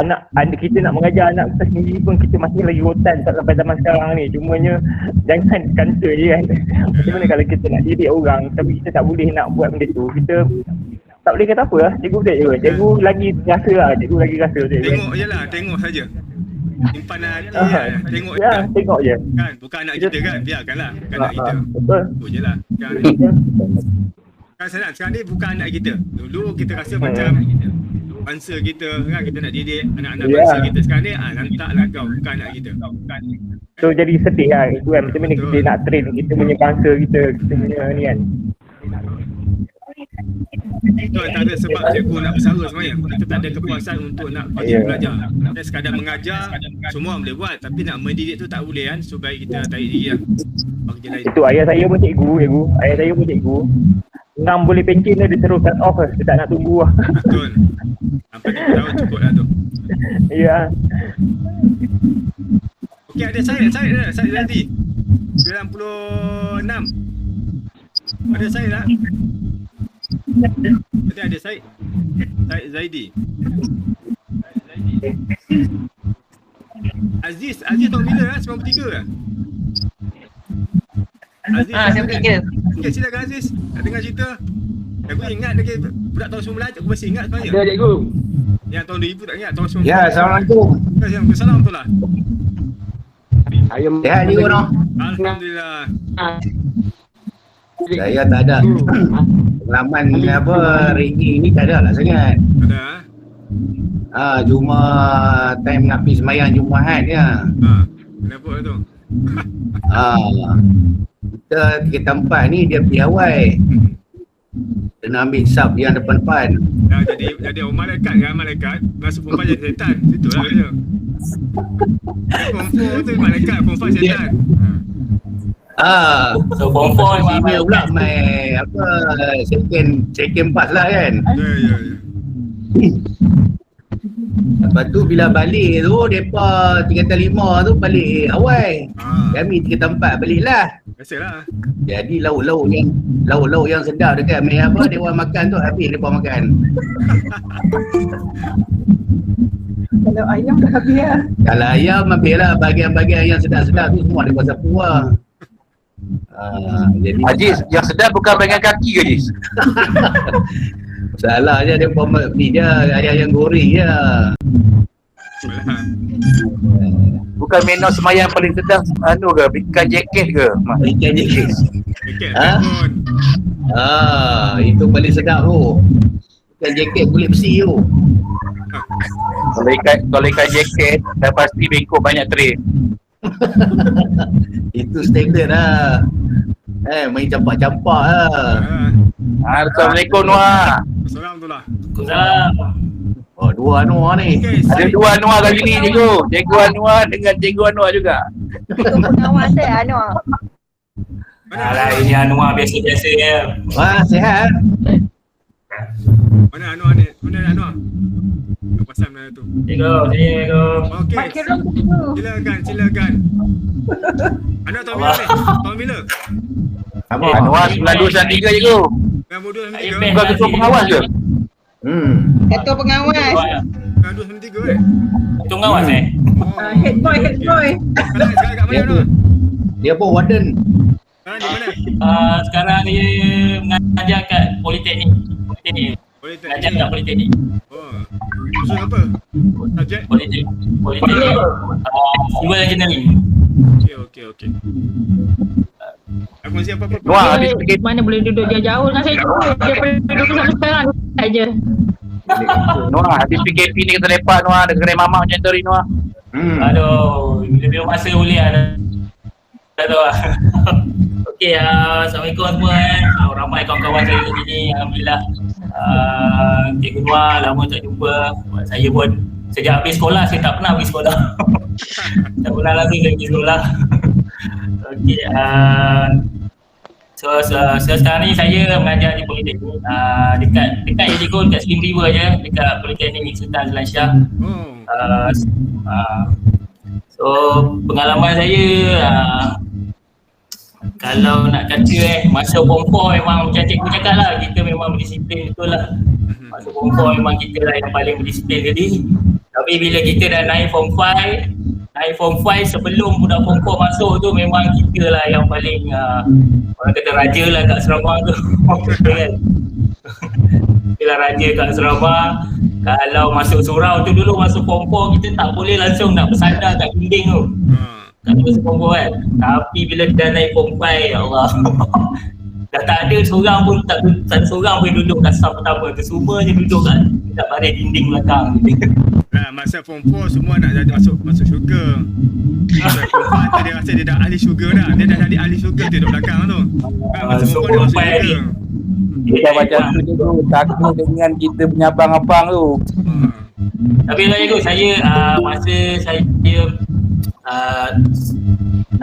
anak kita nak mengajar anak kita sendiri pun kita masih lagi rotan tak sampai zaman sekarang ni. Cumanya jangan kanta je kan. Macam mana kalau kita nak didik orang tapi kita tak boleh nak buat benda tu, kita tak boleh kata apa lah. Cikgu je. Cikgu lagi rasa lah. Tengok saja. Simpan hati tengok je. Tengok je. Kan, bukan anak kita kan, biarkanlah. Bukan anak kita. Betul. Itu je lah. Kan senang, sekarang ni bukan anak kita. Dulu kita rasa macam bangsa kita kan, kita nak didik anak-anak bangsa kita. Sekarang ni lantaklah kau, bukan anak kita. So jadi sedih lah itu kan, macam mana kita nak train kita punya bangsa kita punya ni kan. Itu antara sebab cikgu nak bersara sebenarnya. Kita tak ada kepuasan untuk nak bagi belajar. Kita sekadar mengajar, semua boleh buat, tapi nak mendidik tu tak boleh kan. So baik kita tarik diri lah. Itu ayah saya pun cikgu. Ayah saya pun cikgu. 6 boleh pencin dia terus cut off lah. Dia tak nak tunggu lah. Betul. Sampai 3 tahun cukup lah tu. Ya. Okey, ada Syed tadi 96. Ada Syed tak? Tadi ada Syed Zaidi. Aziz tahun bila lah? 93 lah? Aziz 93. Okay, silakan Aziz. Nak dengar cerita. Aku ingat lagi budak tahun 19 aku masih ingat sebenarnya. Ada cikgu. Yang tahun 2000 tak ingat, tahun 19. Ya, Assalamualaikum. Assalamualaikum betul lah. Ayam Sihat je kau. Alhamdulillah. Saya tak ada pengalaman apa reggae ni tak ada lah sangat. Ada cuma time nak pergi sembahyang Jumaat je. Kenapa tu? Kita 3 4 ni dia piawai. Kena ambil sub yang depan-depan. Jadi orang malaikat masuk perempuan jadi setan. Itulah dia. Form 4 tu malaikat, form 5 setan. So form 4 ni pula main apa second pass lah kan. Ya. Lepas tu bila balik tu depa 3-5 tu balik awal. Kami 3-4 balik lah. Biasalah. Jadi lauk-lauk yang sedap dekat main apa dewan makan tu habis depa makan. Kalau ayam dah habis lah. Kalau ayam habis lah, bahagian-bahagian yang sedap-sedap tu semua depa sapu lah. Jadi Aziz, yang sedap bukan bahagian kaki ke Aziz? salah je depa ni je ayam goreng je. Bukan menu semayang paling sedap ke? Ikan jacket ke? Ikan jacket. Itu paling sedap tu. Ikan jacket kulit besi tu. Kalau ikan jacket dah pasti bengkok banyak tray. Itu standard lah. Main campak-campak lah. Assalamualaikum Noah. Assalamualaikum. Oh, 2 Anwar ni. Ada 2 Anwar kali ni cikgu. Cikgu Anwar dengan cikgu Anwar juga. Pengawas saya Anwar. Alah, ini Anwar biasa-biasa je. Sihat. Mana Anwar ni? Mana Anwar? Pasal mana tu? Cikgu. Okey. Silakan. Anwar tahun bila ni? Tahun bila? Anwar 9293 cikgu. 9293. Bukan ketua pengawas ke? Ketua pengawas. 9293 Ketua pengawas Head boy. Sekarang kat mana tu? Dia pun warden. Sekarang di mana? Sekarang dia mengajar kat Politeknik. Mengajar kat Politeknik. Oh. Khusus apa? Subjek? Politeknik. Civil Engineering. Okey. Aku masih apa-apa. Wah, habis sikit. Mana boleh duduk jauh-jauh dengan saya dulu. Daripada duduk sampai sekarang saja. Noah, habis PKP ni kita lepak Noah, ada kedai mamak macam tu hari Noah. Aduh, lebih masa boleh ada. Tak tahu lah. Okey, Assalamualaikum semua ramai kawan-kawan saya kat sini, alhamdulillah. Cikgu Noah lama tak jumpa. Saya pun sejak habis sekolah saya tak pernah pergi sekolah. Tak pernah lagi saya pergi sekolah. Okey, so sekarang ni saya mengajar di Politeknik dekat je cikgu, dekat Slim River je, dekat Politeknik Sultan Azlan Shah. So pengalaman saya kalau nak kata masa form 4 memang macam cikgu cakap lah, kita memang berdisiplin betul lah. Masa form 4 memang kita lah yang paling berdisiplin jadi. Tapi bila kita dah naik form 5 sebelum budak form 4 masuk tu memang kita lah yang paling orang kata raja lah kat asrama tu. Kan? Kita lah raja kat asrama. Kalau masuk surau tu dulu masuk form 4 kita tak boleh langsung nak bersandar kat dinding tu. Kat masuk form 4 kan. Tapi bila dah naik form 5, ya Allah. Dah tak ada seorang pun tak ada seorang pun duduk kat saf pertama tu. Semuanya duduk kat baris dinding belakang. Masa form 4 semua nak jadi masuk syurga. Masa form 5 dia rasa dia dah ahli syurga dah. Dia dah jadi ahli syurga tu duduk belakang tu. Masa form 4 dia masuk syurga. Dia macam tu tu, takut dengan kita punya abang-abang tu. Tapi lah cikgu, saya masa saya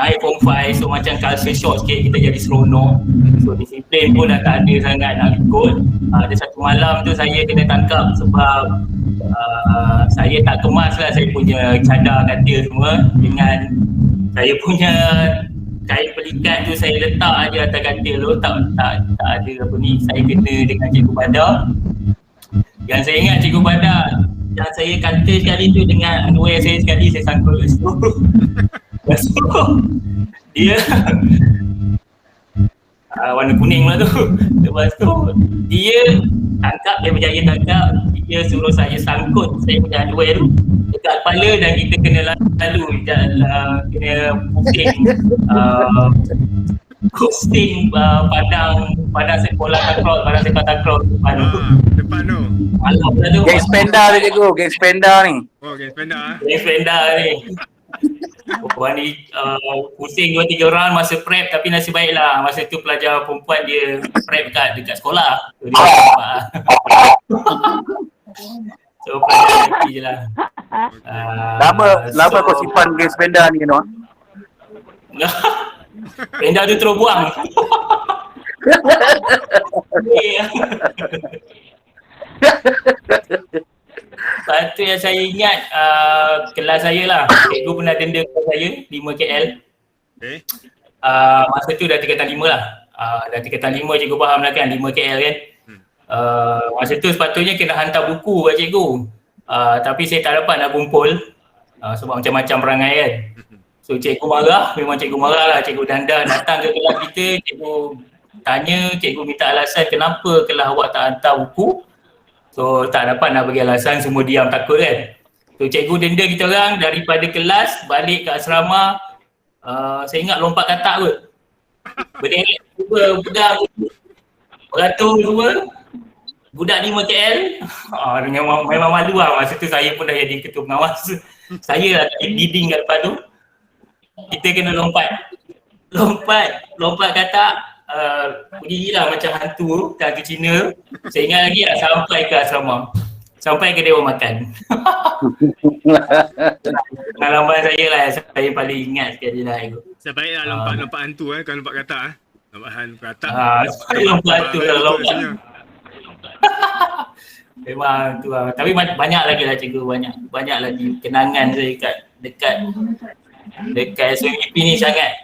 naik form 5, so macam culture shock sikit, kita jadi seronok. So disiplin pun dah tak ada sangat nak ikut. Ada satu malam tu saya kena tangkap sebab saya tak kemas lah saya punya cadar katil semua dengan saya punya kain pelikat tu saya letak aja atas katil tu, tak ada apa ni, saya kena dengan Cikgu Badar. Yang saya ingat Cikgu Badar yang saya katil sekali tu dengan underwear saya sekali saya sangkut kat situ. Dia warna kuning lah tu. Lepas tu dia berjaya tangkap, dia suruh saya sangkut saya punya underwear tu dekat kepala dan kita kena lalu kena posting padang sekolah takraw depan tu. Malam pula tu. Geng Spenda tu cikgu, geng Spenda ni. Oh, geng Spenda ni. Orang ni pusing 2-3 orang masa prep, tapi nasib baiklah masa tu pelajar perempuan dia prep dekat sekolah. So dia so pelajar lelaki je lah. Lama kau simpan geng Spenda ni Noah? Spenda tu terus buang. Satu yang saya ingat kelas saya lah, cikgu pernah denda kelas saya 5 KL. Masa tu dah tingkatan 5 lah. Dah tingkatan 5 cikgu faham lah kan, 5 KL kan. Masa tu sepatutnya kena hantar buku kat cikgu. Tapi saya tak dapat nak kumpul sebab macam-macam perangai kan. So cikgu marah, memang cikgu marah lah. Cikgu Dandan datang ke kelas kita, cikgu tanya, cikgu minta alasan kenapa kelas awak tak hantar buku. So tak dapat nak bagi alasan, semua diam takut kan. So cikgu denda kita orang daripada kelas balik ke asrama, saya ingat lompat katak kot. Berderet cuba budak beratur semua, budak 5 KL. Memang malu lah, masa tu saya pun dah jadi ketua pengawas. Saya lah leading kat depan tu. Kita kena lompat katak. Pergi lah macam hantu Cina. Saya ingat lagi lah sampai ke asrama, sampai ke Dewan Makan. Pengalaman saya lah yang saya paling ingat sekali lah itu. Sebaiklah lompat hantu kan lompat katak lompat hantu katak. Lompat hantu lah lompat. Memang tu lah. Tapi banyak lagi lah cikgu, banyak lagi kenangan saya dekat SMEP ni sangat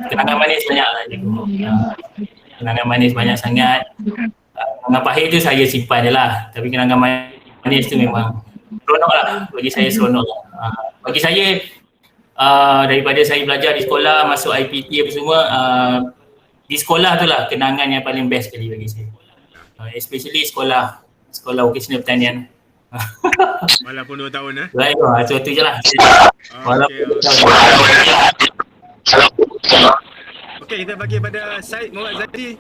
kenangan manis banyak lah cikgu. Kenangan manis banyak sangat. Kenangan pahit tu saya simpan je lah. Tapi kenangan manis tu memang seronok lah. Bagi saya seronok lah. Bagi saya daripada saya belajar di sekolah, masuk IPT apa semua, di sekolah tu lah kenangan yang paling best sekali bagi saya. Especially sekolah vocational pertanian. Walaupun 2 tahun Right, so tu je lah. Okey, kita bagi pada Syed Muhammad Zadi.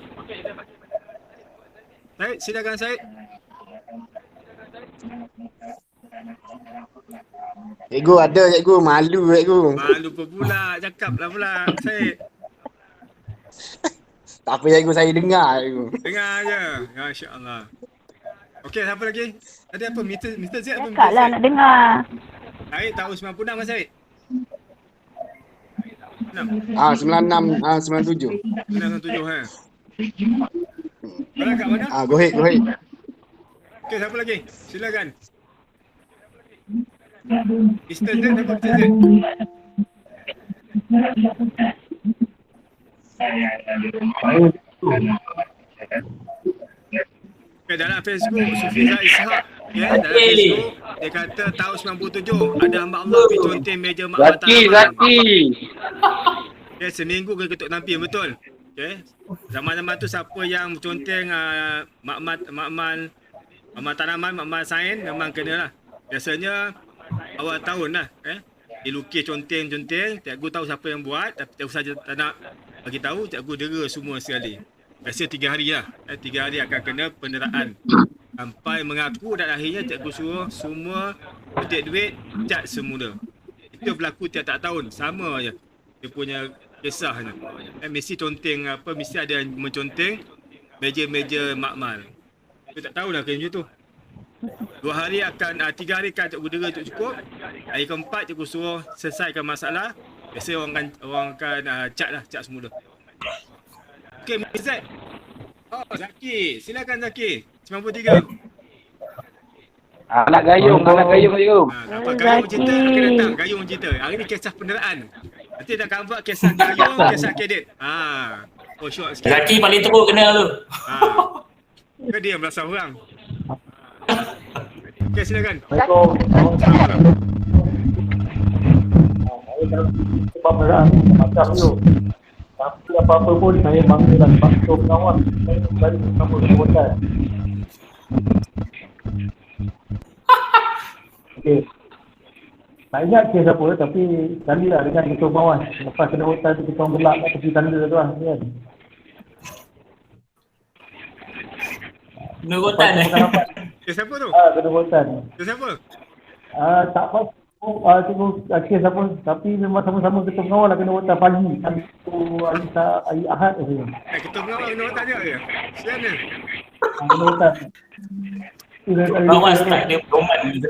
Syed, silakan Syed. Cikgu ada cikgu, malu cikgu. Malu pula, cakaplah pula Syed. Tak apa cikgu, saya dengar cikgu. Dengar je. Masya-Allah. Okey, siapa lagi? Ada apa? Mr. Z apa? Cakap lah nak dengar. Syed tahun 96 Mas Syed. 96, 97. 97 Kalau kat mana? Go ahead. Okey, siapa lagi? Silakan. Mr. Z apa Mr. Z? Okay, dalam Facebook Sufiza Ishak dalam Facebook dia kata tahun 97 ada hamba Allah pergi conteng meja mak Zaki. Okay, seminggu ke ketuk namping betul. Okay. Zaman-zaman tu siapa yang conteng makmal tanaman, makmal sains memang kena lah. Biasanya awal tahun lah dilukis conteng, cikgu tahu siapa yang buat tapi cikgu saja tak nak bagi tahu, cikgu dera semua sekali. Biasa 3 hari lah. 3 hari akan kena peneraan. Sampai mengaku dan akhirnya cikgu suruh semua petik duit, cat semula. Itu berlaku tiap-tiap tahun. Sama je. Dia punya kisahnya. Mesti conteng mesti ada yang menconteng meja-meja makmal. Kita tak tahulah kena macam tu. 2 hari akan, 3 hari akan cikgu dera cukup. Hari keempat cikgu suruh selesaikan masalah. Biasa orang akan cat semula. Okey, Mr. Z. Zaki. Silakan Zaki. 93. Anak gayung cikgu. Nampak gayung cerita akan datang. Gayung cerita. Hari ni kisah peneraan. Nanti dah akan buat kisah gayung, kisah kadet. Short sikit. Zaki paling teruk kena tu. Ke dia belasah orang. Okey, silakan. Sebab macam tu. Tapi apa-apa pun saya bangga dan bangsa pengawal. Saya kembali bersama kebuatan. Okey. Tak ingat kes apa tapi sekali lah dengan ketua bawah. Lepas kena hutan tu kita orang gelak kat tepi tanda tu lah. Kan? Kena hutan Kes siapa tu? Kena hutan. Kes siapa? Tak apa. Cikgu kes apa tapi memang sama-sama ketua pengawal lah kena hutan pagi. Hari Ahad tu. Ketua pengawal kena hutan je? Siapa ni? Kena hutan. Pengawal start dia pedoman gitu.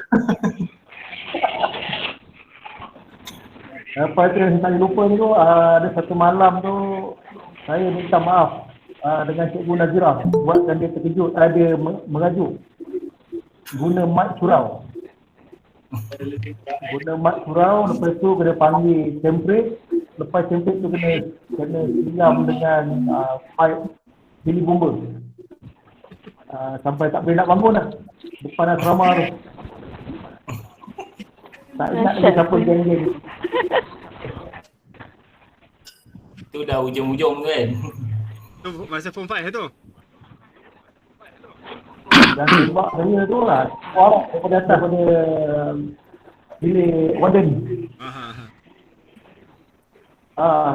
Lepas tu yang saya lupa ni tu ada satu malam tu saya minta maaf dengan Cikgu Nazirah buatkan dia terkejut, dia mengajuk guna mic surau. Lepas tu kena panggil template, lepas template tu kena siram dengan pipe bilik bomba sampai tak boleh nak bangun lah depan asrama tu. Tak ingat lagi siapa geng-geng. Tu dah hujung-hujung kan. Tu masa form 5 tu. Dan tembak saya tu lah orang daripada atas pada bilik warden.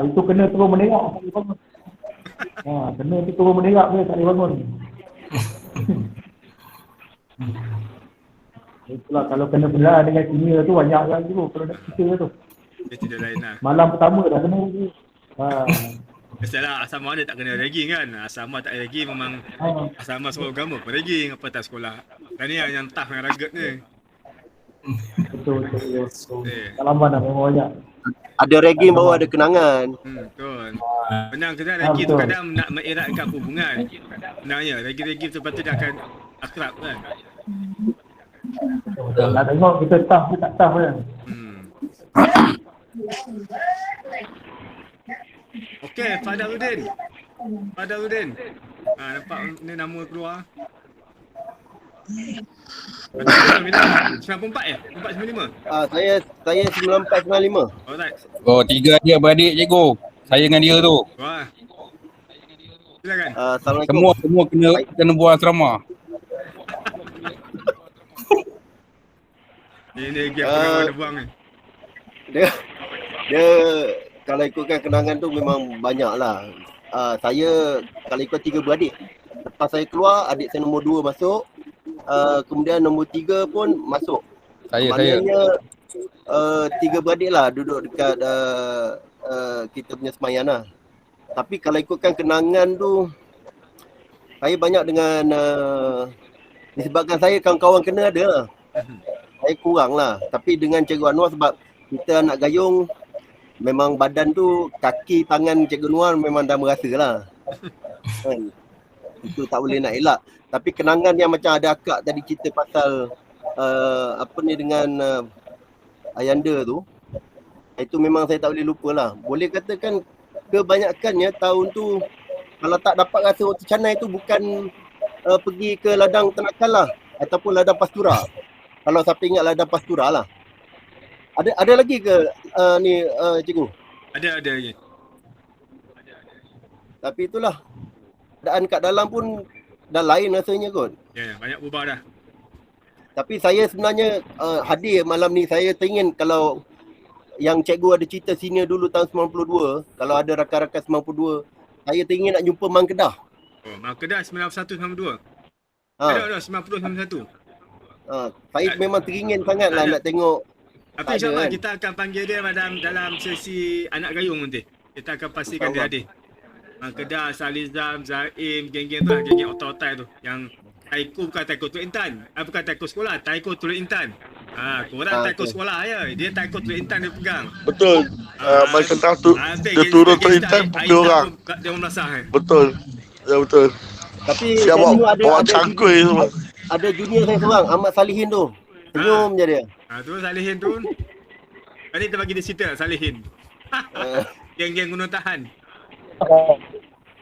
Itu kena terus menengok tak boleh bangun. Kena tu terus menengok dia tak boleh bangun. Itulah kalau kena belah dengan kimia tu banyak kan tu kalau nak cerita tu. Dia tidak lain lah. Malam pertama dah kena tu. Biasalah asrama ada tak kena ragging kan. Asrama tak ragging memang asrama sekolah agama pun ragging apa tak sekolah. Dan ni yang tough yang ragat ni. Betul. Pengalaman dah memang banyak. Ada ragging baru ada kenangan. Betul. Benang kena ragging tu kadang nak mengeratkan hubungan. Benarnya ragging tu patut dia akan akrab kan. Nak tengok kita tough ke tak tough kan. Okey, Fadaluddin. Nampak ni nama keluar. Bila 94 ya? 495. Saya 9495. Alright. Oh, 3 dia beradik cikgu. Saya dengan dia tu. Wah. Silakan. Assalamualaikum. Semua kena buang asrama. Ini gap orang buang ni. Dia kalau ikutkan kenangan tu memang banyak lah. Saya kalau ikut 3 beradik. Lepas saya keluar, adik saya nombor 2 masuk. Kemudian nombor 3 pun masuk. Maknanya 3 beradik lah duduk dekat kita punya semayan lah. Tapi kalau ikutkan kenangan tu, saya banyak dengan disebabkan saya kawan-kawan kena ada lah. Saya kurang lah. Tapi dengan Cikgu Anwar sebab kita anak gayung, memang badan tu, kaki, tangan Cikgu Anwar memang dah merasa lah. Kan? Itu tak boleh nak elak. Tapi kenangan yang macam ada akak tadi cerita pasal apa ni dengan Ayanda tu, itu memang saya tak boleh lupa lah. Boleh katakan kebanyakannya tahun tu kalau tak dapat rasa waktu canai tu bukan pergi ke ladang Tenakan lah ataupun ladang Pastura. Kalau siapa ingat ladang Pastura lah. Ada lagi ke ni cikgu? Ada lagi. Tapi itulah, keadaan kat dalam pun dah lain rasanya kot. Ya, banyak berubah dah. Tapi saya sebenarnya hadir malam ni, saya teringin kalau yang cikgu ada cerita senior dulu tahun 92, kalau ada rakan-rakan 92, saya teringin nak jumpa Mang Kedah. Oh, Mang Kedah 91 92. Ada 90 91. Saya memang teringin sangat lah nak tengok. Tapi insyaAllah kita akan panggil dia dalam sesi anak gayung nanti. Kita akan pastikan dia hadir. Mang Kedah, Salizam, Zaim, geng-geng tu lah, geng-geng otak-otak tu. Yang taiko bukan taiko Tuluk Intan. Bukan taiko sekolah, taiko Tuluk Intan. Korang taiko sekolah je. Dia taiko Tuluk Intan dia pegang. Betul. Mang Kedah tu dia turun Tuluk Intan pukul orang. Dia orang belasah kan. Betul. Ya betul. Tapi siap bawa cangkui semua. Ada junior saya seorang, Ahmad Salihin tu. Senyum je dia. Tu Salihin tu. Tadi kita bagi dia cerita Salihin. Geng-geng Gunung Tahan.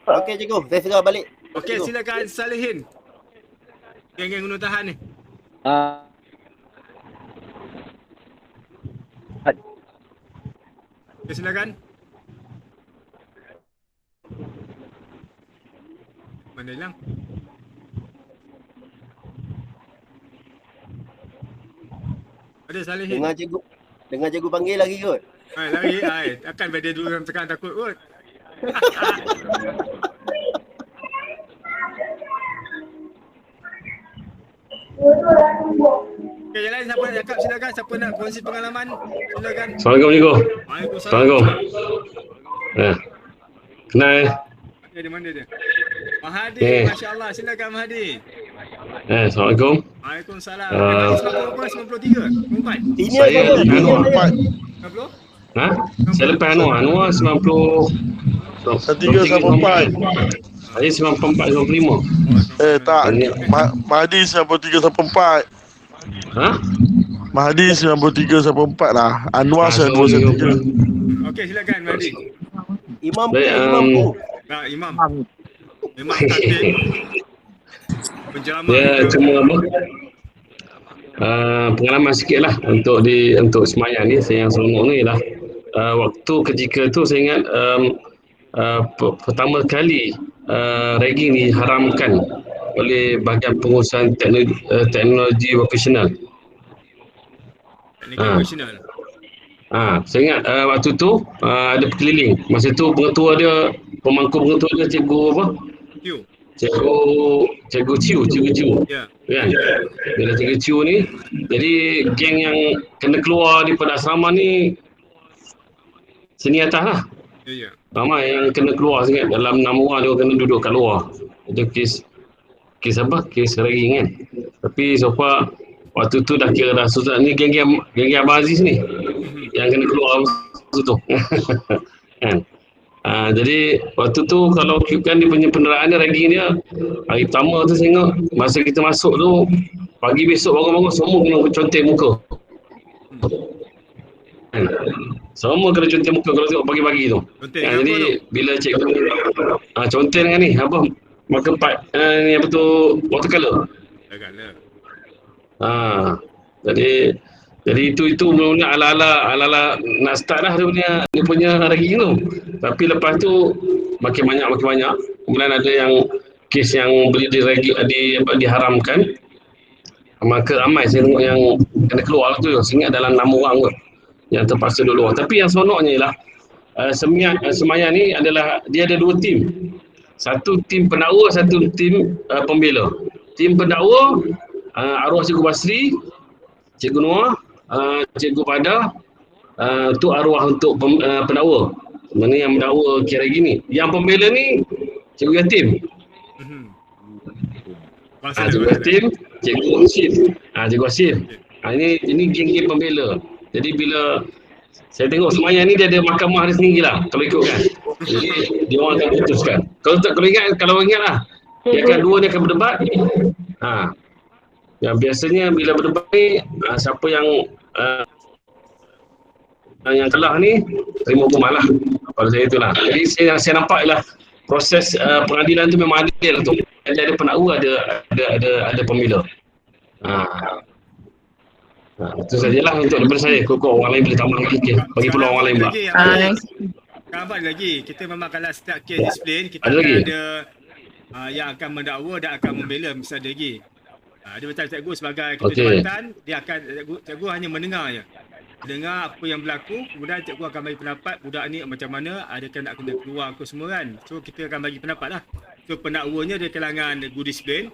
Okey cikgu, saya serah balik. Okey, silakan Salihin. Geng-geng Gunung Tahan ni. Okay, silakan. Mana hilang? Ada Salihin. Dengar cikgu panggil lagi kot. Lagi. Takkan dia dulu dalam tekan takut kot. Okay, yang lain siapa nak cakap silakan. Siapa nak kongsi pengalaman silakan. Assalamualaikum cikgu. Waalaikumsalam. Kenal Di mana dia? Mahadi, masya-Allah. Silakan Mahadi. Assalamualaikum. Waalaikumsalam. 93. 94. Saya 94. 90? Saya lepas Anwar 90. 93 Saya 94 95. Tak. Mahdi 93 94. Mahdi 93 94 lah. Anwar 93. Okey, silakan Mahdi. Imam Imam. Memang takdir. Penjelaman. Ya, cuma apa? Pengalaman sikit lah untuk semayang ni. Saya yang seronok ni lah. Waktu ketika tu saya ingat pertama kali ragging diharamkan oleh bahagian pengurusan teknologi vocational. Teknologi vocational. Saya ingat waktu tu ada berkeliling. Masa tu pemangku pengetua dia cikgu apa? Cikgu Ciu. Ya. Kan? Bila cikgu Ciu ni, jadi geng yang kena keluar daripada asrama ni sini atas lah. Ya. Ramai yang kena keluar sangat. Dalam 6 orang dia kena duduk kat luar. Itu kes apa? Kes ragging kan. Tapi so far waktu tu dah kira dah susah. Ni geng-geng Abang Aziz ni yang kena keluar waktu tu. Kan? Jadi waktu tu kalau kan dia punya peneraan dia ragging dia, hari pertama tu saya tengok masa kita masuk tu, pagi besok bangun-bangun semua kena conteng muka. Kan? Semua kena conteng muka kalau tengok pagi-pagi tu. Jadi bila cikgu conteng dengan ni apa, marker part ni apa tu, watercolor. Jadi itu mula-mula ala-ala nak start lah dia punya ragging tu. Tapi lepas tu makin banyak. Kemudian ada yang kes yang boleh diharamkan. Maka ramai saya tengok yang kena keluar tu. Saya ingat dalam 6 orang kot yang terpaksa dulu. Tapi yang seronoknya ialah Semayang ni adalah dia ada 2 tim. Satu tim pendakwa, satu tim pembela. Tim pendakwa arwah Cikgu Basri, Cikgu Noah, Cikgu Pada, tu arwah untuk pendakwa. Mana yang mendakwa kira gini. Yang pembela ni Cikgu Yatim. Cikgu Yatim, Cikgu Asyid. Cikgu Asyid. Ini geng-geng pembela. Jadi bila saya tengok semayang ni dia ada mahkamah dia sendiri lah kalau ikutkan. Jadi dia orang akan putuskan. Kalau ingat lah. Dua dia akan berdebat. Yang biasanya bila berdebat ni siapa yang kalah ni terima hukuman lah. Pada saya itulah. Jadi saya nampak lah proses pengadilan tu memang adil tu. Ada pendakwa, ada pembela. Itu sajalah untuk daripada saya. Kok orang lain boleh tambah lagi. Bagi peluang orang lain pula. Kawan lagi. Kita memang kalau setiap kes disiplin, kita ada yang akan mendakwa dan akan membela mesti ada lagi. Dia macam cikgu sebagai ketua jabatan, dia akan cikgu hanya mendengar je. Dengar apa yang berlaku, kemudian cikgu akan bagi pendapat budak ni macam mana, adakah nak kena keluar ke semua kan. So kita akan bagi pendapat lah. So pendakwanya dari kalangan guru disiplin,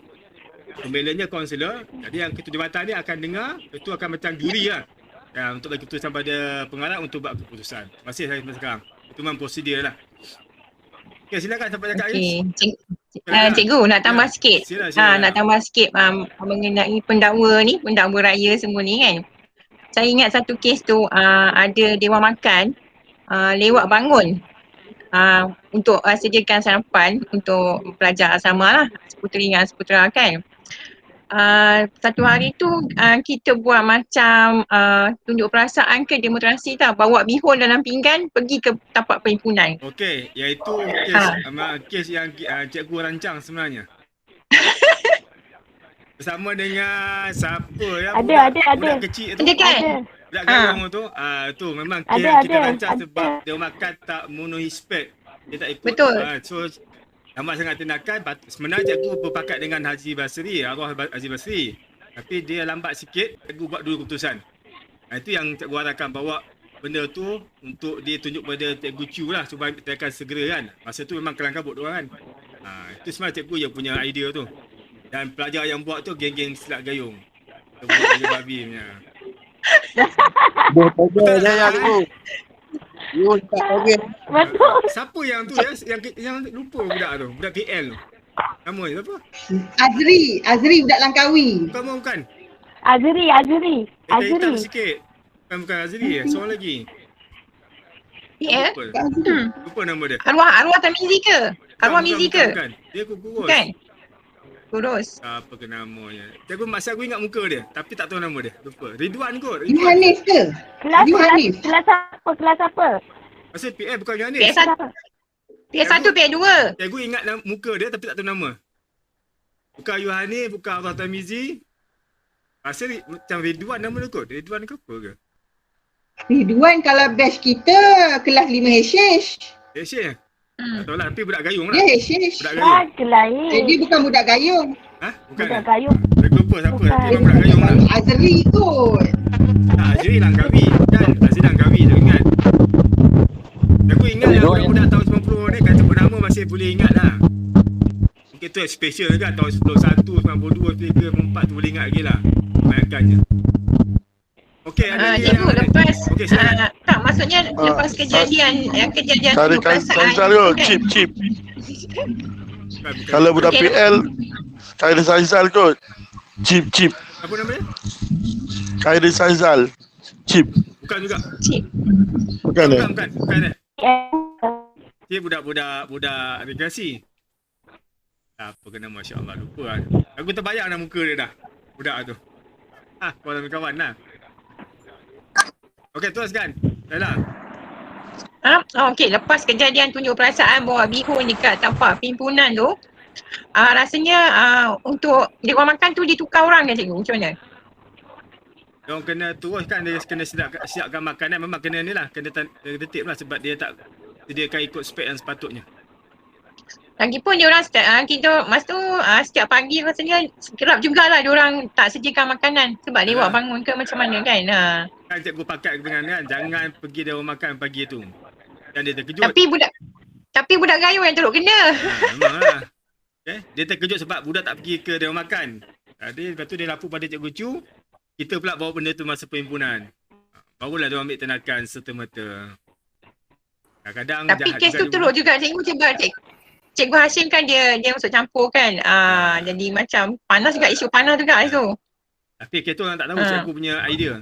pembelanya kaunselor. Jadi yang ketua jabatan ni akan dengar, itu akan macam juri lah. Untuk bagi keputusan pada pengarah untuk buat keputusan. Masih saya sampai sekarang. Itu memang prosedur lah. Okay, silakan sampai cakap. Cikgu nak tambah sikit. Nak tambah sikit mengenai pendakwa raya semua ni kan. Saya ingat satu kes tu ada Dewan Makan lewat bangun untuk sediakan sarapan untuk pelajar asrama lah, seputeri dengan seputera kan. Satu hari tu kita buat macam tunjuk perasaan ke demonstrasi tau, bawa bihun dalam pinggan pergi ke tapak perhimpunan. Okey, iaitu kes yang cikgu rancang sebenarnya. Bersama dengan siapa ya? Budak kecil tu. Ada kan? Budak gayung tu. Tu memang kes yang kita rancang sebab dia makan tak memenuhi spek. Dia tak ikut. Betul. So amat sangat tindakan. Sebenarnya cikgu berpakat dengan Haji Basri, arwah Haji Basri. Tapi dia lambat sikit, cikgu buat dulu keputusan. Itu yang cikgu harapkan bawa benda tu untuk dia tunjuk pada cikgu Chu lah supaya dia akan segera kan. Masa tu memang kelang kabut diorang kan. Itu sebenarnya cikgu yang punya idea tu. Dan pelajar yang buat tu geng-geng silat gayung. Buat baju babi punya. Betul ya cikgu. Betul. Siapa yang tu ya? Yang lupa budak tu. Budak PL tu. Nama dia siapa? Azri budak Langkawi. Bukan. Azri. Hitam sikit. Bukan Azri ya. Seorang lagi. Ya. Lupa nama dia. Arwah Tamizi ke? Arwah Mizi ke? Bukan. Dia kurus. Bukan. Kurus. Apa ke namanya? Cikgu masa aku ingat muka dia, tapi tak tahu nama dia. Lupa. Ridwan kot. Yohanes ke? Kelas apa? Masa PL bukan Yohanes. PS1, PS2. Cikgu ingat muka dia tapi tak tahu nama. Bukan Yohanes, bukan Arwah Tamizi. Rasa macam Ridwan nama dia kot. Ridwan ke apa ke? Ridwan kalau batch kita kelas 5 HH. HH? Tak tahu lah, tapi budak gayung lah. Ya, HH. Budak gayung. Dia bukan budak gayung. Bukan. Budak gayung. Dia lupa siapa. Dia budak gayung lah. Azri kot. Azri Langkawi. Kan? Azri Langkawi tak ingat. Aku ingat yang budak-budak tahun 90 ni kan sebut nama masih boleh ingat lah. Mungkin tu special kan tahun 91, 92, 93, 94 tu boleh ingat lagi lah. Kebanyakannya. Okey, ada cikgu lepas tak maksudnya lepas kejadian Cari Saizal kot, chip. Kalau budak PL Khairi Saizal kot. Chip. Apa nama dia? Khairi Saizal. Chip. Bukan juga. Chip. Bukan dia. Dia budak rekreasi. Apa kena masya-Allah lupa lah. Aku terbayang dah muka dia dah. Budak tu. Kawan-kawan lah. Okey, teruskan. Dah. Okey, lepas kejadian tunjuk perasaan bawa bihun dekat tapak perhimpunan tu, rasanya untuk Dewan Makan tu ditukar orang kan cikgu? Macam mana? Diorang kena teruskan, dia kena siapkan makanan, memang kena ni lah, kena tertib lah sebab dia tak sediakan ikut spek yang sepatutnya. Lagipun diorang kita masa tu setiap pagi rasanya kerap jugalah diorang tak sediakan makanan sebab dia buat bangun ke macam mana kan. Kan cikgu pakat dengan kan, jangan pergi dia orang makan pagi tu. Dan dia terkejut. Tapi budak gayung yang teruk kena. Memanglah. Okay. Dia terkejut sebab budak tak pergi ke dia orang makan. Lepas tu dia lapor pada Cikgu Chu, kita pula bawa benda tu masa perhimpunan. Barulah dia ambil tindakan serta-merta. Kadang-kadang tapi kes tu teruk juga cikgu, sebab Cikgu Hashim kan dia masuk campur kan. Jadi macam panas juga, isu panas juga tu. Tapi kes tu orang tak tahu cikgu punya idea.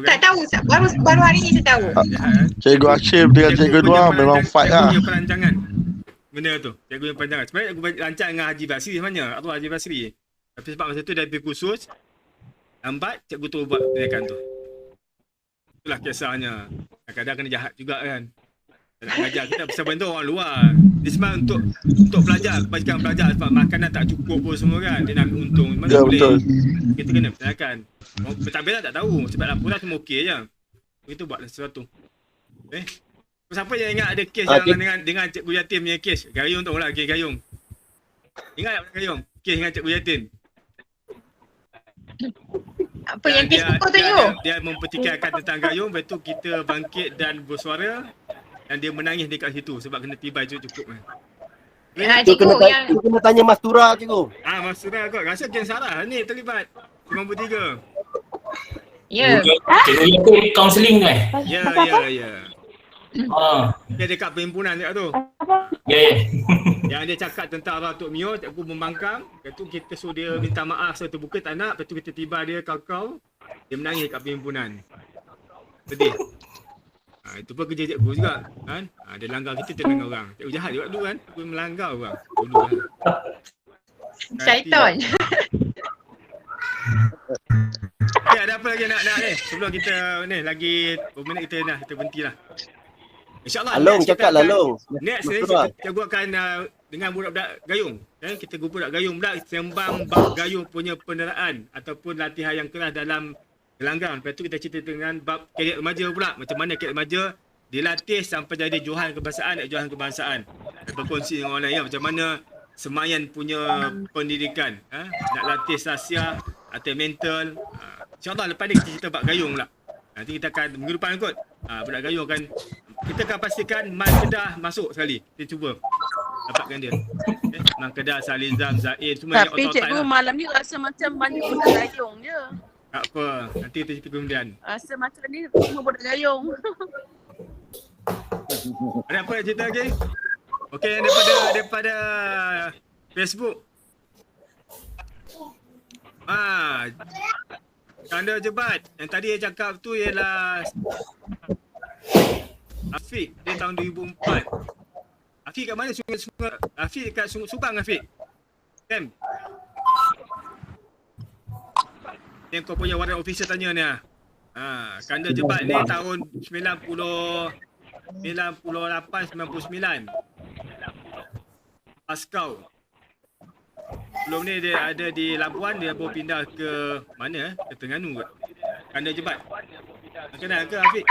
Tak tahu, baru hari ni saya tahu. Cikgu Hashim dengan Cikgu Noah memang fight lah. Cikgu punya perancangan benda tu, cikgu yang perancangan. Sebenarnya aku rancang dengan Haji Basri sebenarnya, Abdul Haji Basri. Tapi sebab masa tu dia lebih khusus, lambat cikgu tu buat tindakan tu. Itulah kisahnya. Kadang-kadang kena jahat juga kan. Nak mengajar kita pasal benda orang luar. Dia sebenarnya untuk pelajar, kebajikan pelajar sebab makanan tak cukup pun semua kan. Dia nak ambil untung. Mana ya, boleh. Betul. Kita kena tindakan. Orang pentadbir tak tahu sebab laporan semua okey je. Kita buatlah sesuatu. Siapa yang ingat ada kes yang dengan Cikgu Yatim punya kes? Gayung tahu lah kes Gayung. Ingat tak Gayung? Kes dengan Cikgu Yatim. Apa yang kes apa tu you? Dia mempertikaikan tentang Gayung, lepas tu kita bangkit dan bersuara dan dia menangis dekat situ sebab kena tibai cukup kan. Cikgu yang kena tanya Mas Tura cikgu. Mas Tura kot. Rasa Ken Sarah ni terlibat 93. Ya. Cikgu Yatim kaunseling tu Ya. Dia dekat perhimpunan dekat tu. Ya. Yang dia cakap tentang Datuk Mio, cikgu membangkang. Lepas tu kita suruh dia minta maaf secara terbuka, tak nak. Lepas tu kita tiba dia kau-kau. Dia menangis dekat perhimpunan. Sedih. Itu pun kerja cikgu juga kan. Dia langgar kita langgar orang. Cikgu jahat juga dulu kan. Cikgu melanggar orang dulu kan. Syaitan. Okay, ada apa lagi nak ni? Sebelum kita ni lagi berapa minit kita berhentilah. InsyaAllah. Along cakap lah Long. Next ni cikgu akan dengan budak-budak Gayung. Kita guna budak Gayung pula sembang bab Gayung punya penderaan ataupun latihan yang keras dalam gelanggang. Lepas tu kita cerita dengan bab kadet remaja pula. Macam mana kadet remaja dilatih sampai jadi johan kebangsaan. Berkongsi dengan orang lain macam mana Semayan punya pendidikan. Nak latih sasia atau mental. InsyaAllah lepas ni kita cerita bab Gayung pula. Nanti kita akan minggu depan kot. Budak Gayung akan kita akan pastikan Man Kedah masuk sekali. Kita cuba dapatkan dia. Man Kedah, Salizam, Zaid semua. Tapi cikgu malam ni rasa macam banyak budak Gayung je. Tak apa. Nanti kita cerita kemudian. Rasa macam ni semua budak Gayung. Ada apa nak cerita lagi? Okey, daripada Facebook. Tanda jebat. Yang tadi dia cakap tu ialah Afiq, dia tahun 2004. Afiq kat mana? Afiq kat Subang, Afiq. Kan? Yang kau punya warna official tanya ni lah. Kanda jebat ni tahun 98-99. Paskau. Sebelum ni dia ada di Labuan, dia baru pindah ke mana? Ke Terengganu ke? Kanda jebat. Kenal ke Afiq?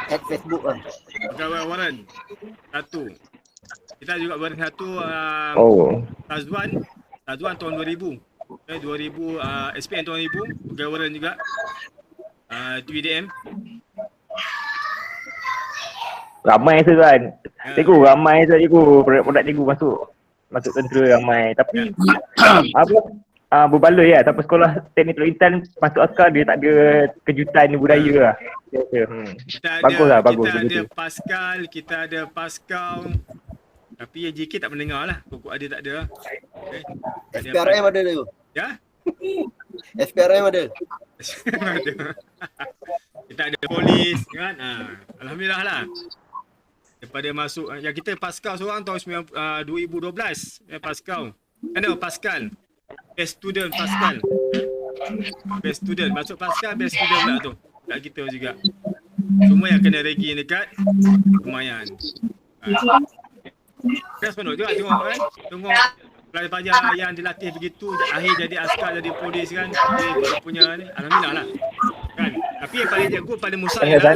At Facebook lah. Pegawai Warren. Satu. Kita juga Warren satu. Tazwan tahun 2000. 2000 SPN tahun 2000. Pegawai Warren juga. TVDM. Ramai tu kan. Cikgu ramai tu cikgu. Produk cikgu masuk tentera ramai. Tapi berbaloi lah. Tapi sekolah teknik Intan masuk askar dia tak ada kejutan budaya lah. Bagus. Kita ada Pascal, kita ada Pascal. Tapi JK tak mendengar lah. Pokok ada tak ada. SPRM ada tu. Ya? SPRM ada. Kita ada polis kan. Alhamdulillah lah. Daripada masuk yang kita Pascal seorang tahun 2012 Pascal. Ada Pascal. Best student Pascal. Best student. Masuk Pascal best student pula tu. Kat kita juga. Semua yang kena regi dekat lumayan. Keras penuh juga tengok kan. Tengok pelajar yang dilatih begitu, akhir jadi askar, jadi polis kan, dia punya ni, alhamdulillah lah. Kan? Tapi yang paling cikgu paling musang ialah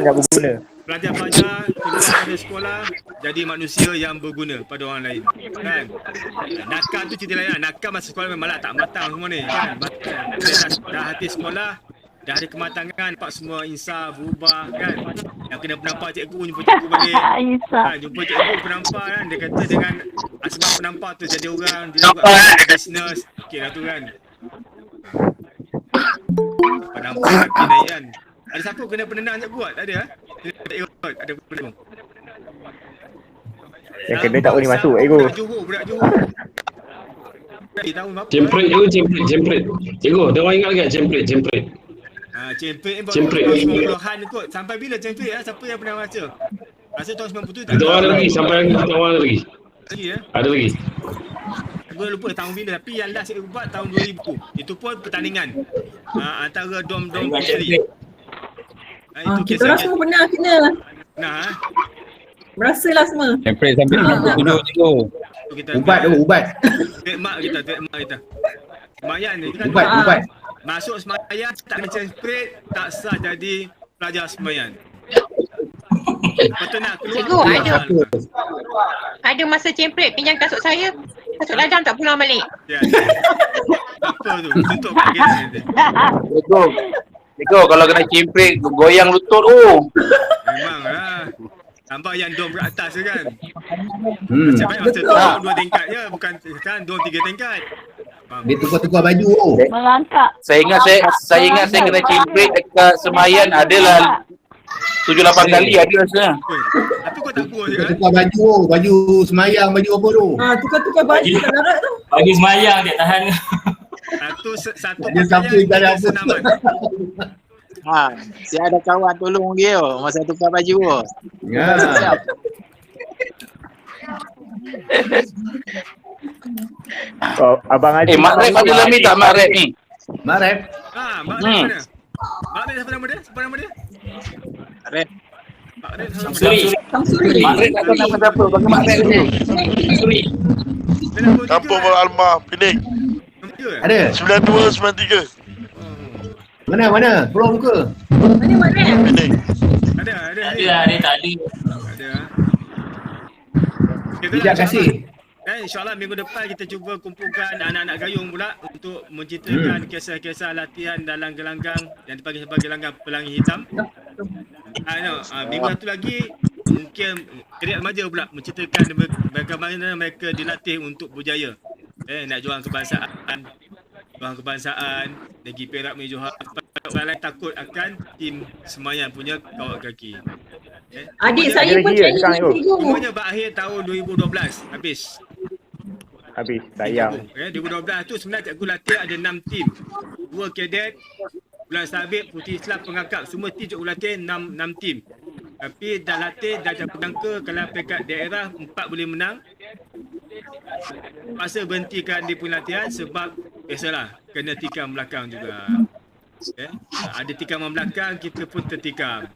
pelajar-pelajar keluar dari sekolah jadi manusia yang berguna pada orang lain. Kan? Nakal tu cerita lain lah. Nakal masa sekolah memang tak matang semua ni. Kan? Dah hati sekolah, dah ada kematangan, nampak semua insaf, berubah kan. Yang kena penampak cikgu, jumpa cikgu balik. Kan, jumpa cikgu penampak kan. Dia kata dengan sebab penampak tu jadi orang, dia juga business. Okey lah tu kan. Penampak hati naik kan. Ada siapa kena penenang cikgu tak? Tak ada lah. Ada penenang. Yang kena tak boleh masuk ego. Budak Johor. Cempret je, cempret. Cikgu, dia orang ingat lagi cempret. Cempret Cempret. 90-an kot. Sampai bila cempret lah? Siapa yang pernah baca? Rasa tahun 90 tak ada orang lagi, sampai tahun lagi. Lagi ya? Ada lagi. Gue lupa tahun bila, tapi yang last saya buat tahun 2000. Itu pun pertandingan antara dom-dom puteri. Kita orang semua pernah kena. Nah, Berasalah semua. Cempret sampai 97 cikgu. Ubat. Trademark kita. Semayan ni kan. Ubat. Masuk semayan tak kena cempret, tak sah jadi pelajar semayan. Betul nak keluar. Cikgu, ada masa cempret pinjam kasut saya. Kasut ladang tak pulang balik. Ya. Apa tu? Tutup bahagian ni. Cikgu, kalau kena cempret, goyang lutut Memang lah. Nampak yang dom kat atas tu kan. Macam baik masa tu 2 tingkat je, bukan kan 2-3 tingkat. Dia tukar-tukar baju. Merangkak. Saya ingat saya kena cempret dekat Semayan adalah 7-8 kali ada rasanya. Tapi kau tak puas je kan? Tukar baju semayang, baju apa tu? Tukar baju kat darat tu. Bagi semayang dia tahan. Satu dia sampai dari apa? Saya ada kawan tolong dia masa tukar baju. Ya. Oh, Abang Haji. Mak Rep ada dalam ni tak Mak Rep ni? Mak Rep? Mak Rep mana? Mak Rep siapa nama dia? Rep. Mak Rep Samsuri. Mak Rep tak tahu nama siapa. Bagi Mak Rep ni. Samsuri. Kampung Almah, Pening. Ada? 92, 93. Mana? Keluar muka. Mana? Pening. Ada. Dia tak ada. Ada. Tidak kasih. InsyaAllah minggu depan kita cuba kumpulkan anak-anak gayung pula untuk menceritakan kisah-kisah latihan dalam gelanggang yang dipanggil sebagai gelanggang pelangi hitam. Minggu satu lagi mungkin kadet remaja pula menceritakan bagaimana mereka dilatih untuk berjaya. Nak juang kebangsaan, negeri Perak punya Johor. Orang lain takut akan tim Semayan punya kawat kaki. Adik saya pun training cikgu. Semuanya berakhir tahun 2012 habis, sayang. 2012 tu sebenarnya cikgu latih ada 6 tim. 2 kadet, Bulan Sabit, Putih Islam, Pengangkap. Semua tim cikgu latih 6 tim. Tapi dah latih, dah jangka kalau peringkat daerah 4 boleh menang. Masa berhentikan dia punya latihan sebab biasalah kena tikam belakang juga. Ada tikaman belakang, kita pun tertikam.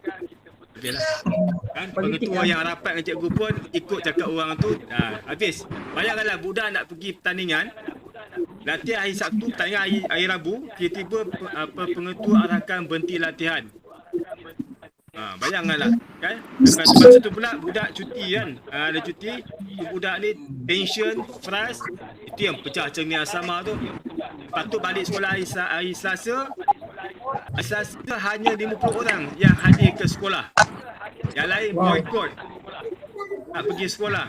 Okeylah. Kan pengetua yang rapat dengan cikgu pun ikut cakap orang tu. Habis. Bayangkanlah budak nak pergi pertandingan. Latihan hari Sabtu, pertandingan hari Rabu, tiba-tiba pengetua arahkan berhenti latihan. Bayangkanlah kan. Masa tu pula budak cuti kan. Ada cuti, budak ni tension, frust. Itu yang pecah cermin asrama tu. Patut balik sekolah hari Selasa. Selasa hanya 50 orang yang hadir ke sekolah. Yang lain boykot. Tak pergi sekolah.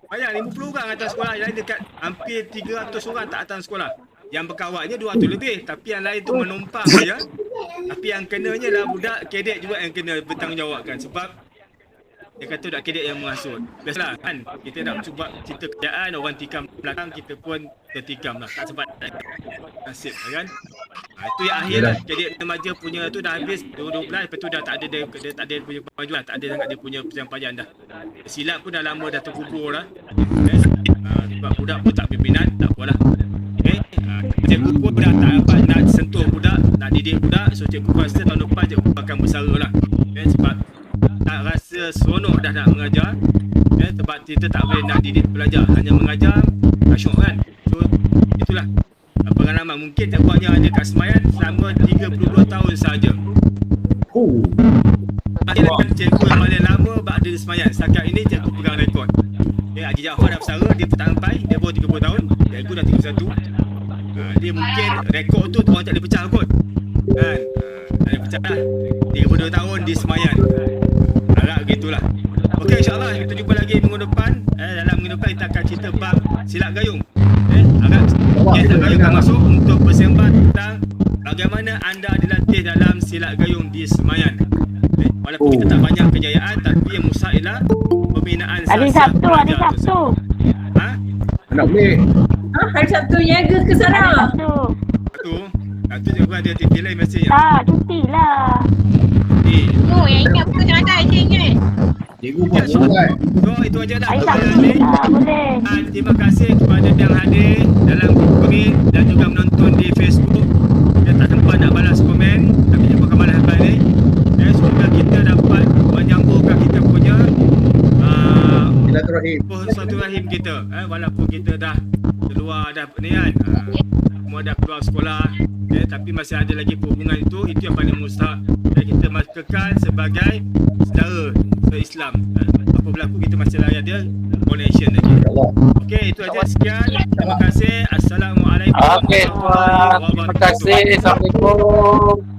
Bayang 50 orang atas sekolah, yang lain dekat hampir 300 orang tak datang sekolah. Yang berkawalnya 200 lebih, tapi yang lain tu menumpang saja. Tapi yang kenanya lah budak kadet juga yang kena bertanggungjawabkan sebab dia kata budak kadet yang menghasut. Biasalah kan, kita nak cuba cerita kerjaan, orang tikam belakang, kita pun tertikam lah. Tak sempat nasib kan. Itu yang akhir lah, kadet remaja punya tu dah habis 2012, lepas tu dah tak ada dia tak ada punya kemajuan, tak ada sangat dia punya pencapaian dah. Silat pun dah lama dah terkubur lah. Sebab budak pun tak berminat, tak apalah. Cikgu pun dah tak dapat nak sentuh budak, nak didik budak. So cikgu rasa tahun depan cikgu akan bersara lah. Sebab tak rasa seronok dah nak mengajar. Sebab kita tak boleh nak didik pelajar, hanya mengajar asyuk kan. So mungkin tempatnya hanya kat Semayan selama 32 tahun saja. Pakaian cikgu yang paling lama berada di Semayan. Setakat ini cikgu pegang rekod. Haji Jaafar dah bersara, dia tak sampai, dia baru 30 tahun. Cikgu dah 31. Dia mungkin rekod tu orang tak boleh pecah kot. Kan? Tak boleh pecah lah. 32 tahun di Semayan. Harap gitulah. Okey, insyaAllah kita jumpa lagi minggu depan. Dalam minggu depan kita akan cerita bab silat gayung. Harap silat gayung akan masuk untuk bersembah tentang bagaimana anda dilatih dalam silat gayung di Semayan. Walaupun kita tak banyak kejayaan, tapi yang musah ialah pembinaan Hari Sabtu, hari Sabtu. Nak boleh. Hari Sabtu niaga ke sana? Sabtu juga ada aktiviti lain mestinya. Cuti lah. Oh, yang ingat pun ada, saya ingat. Cikgu buat buat. So, itu aja dah. Boleh. Terima kasih kepada yang hadir dalam kami dan juga menonton di Facebook. Kita tak sempat nak balas komen, tapi jumpa kembali lepas ni. Semoga kita dapat menyambungkan kita punya silaturahim kita. Walaupun kita dah keluar dah ni kan, semua dah keluar sekolah, tapi masih ada lagi hubungan itu yang paling mustahak. Dan kita masih kekal sebagai saudara se-Islam. Apa berlaku kita masih layan dia connection lagi. Okey, itu aja, sekian. Terima kasih. Assalamualaikum. Okey, terima kasih. Assalamualaikum.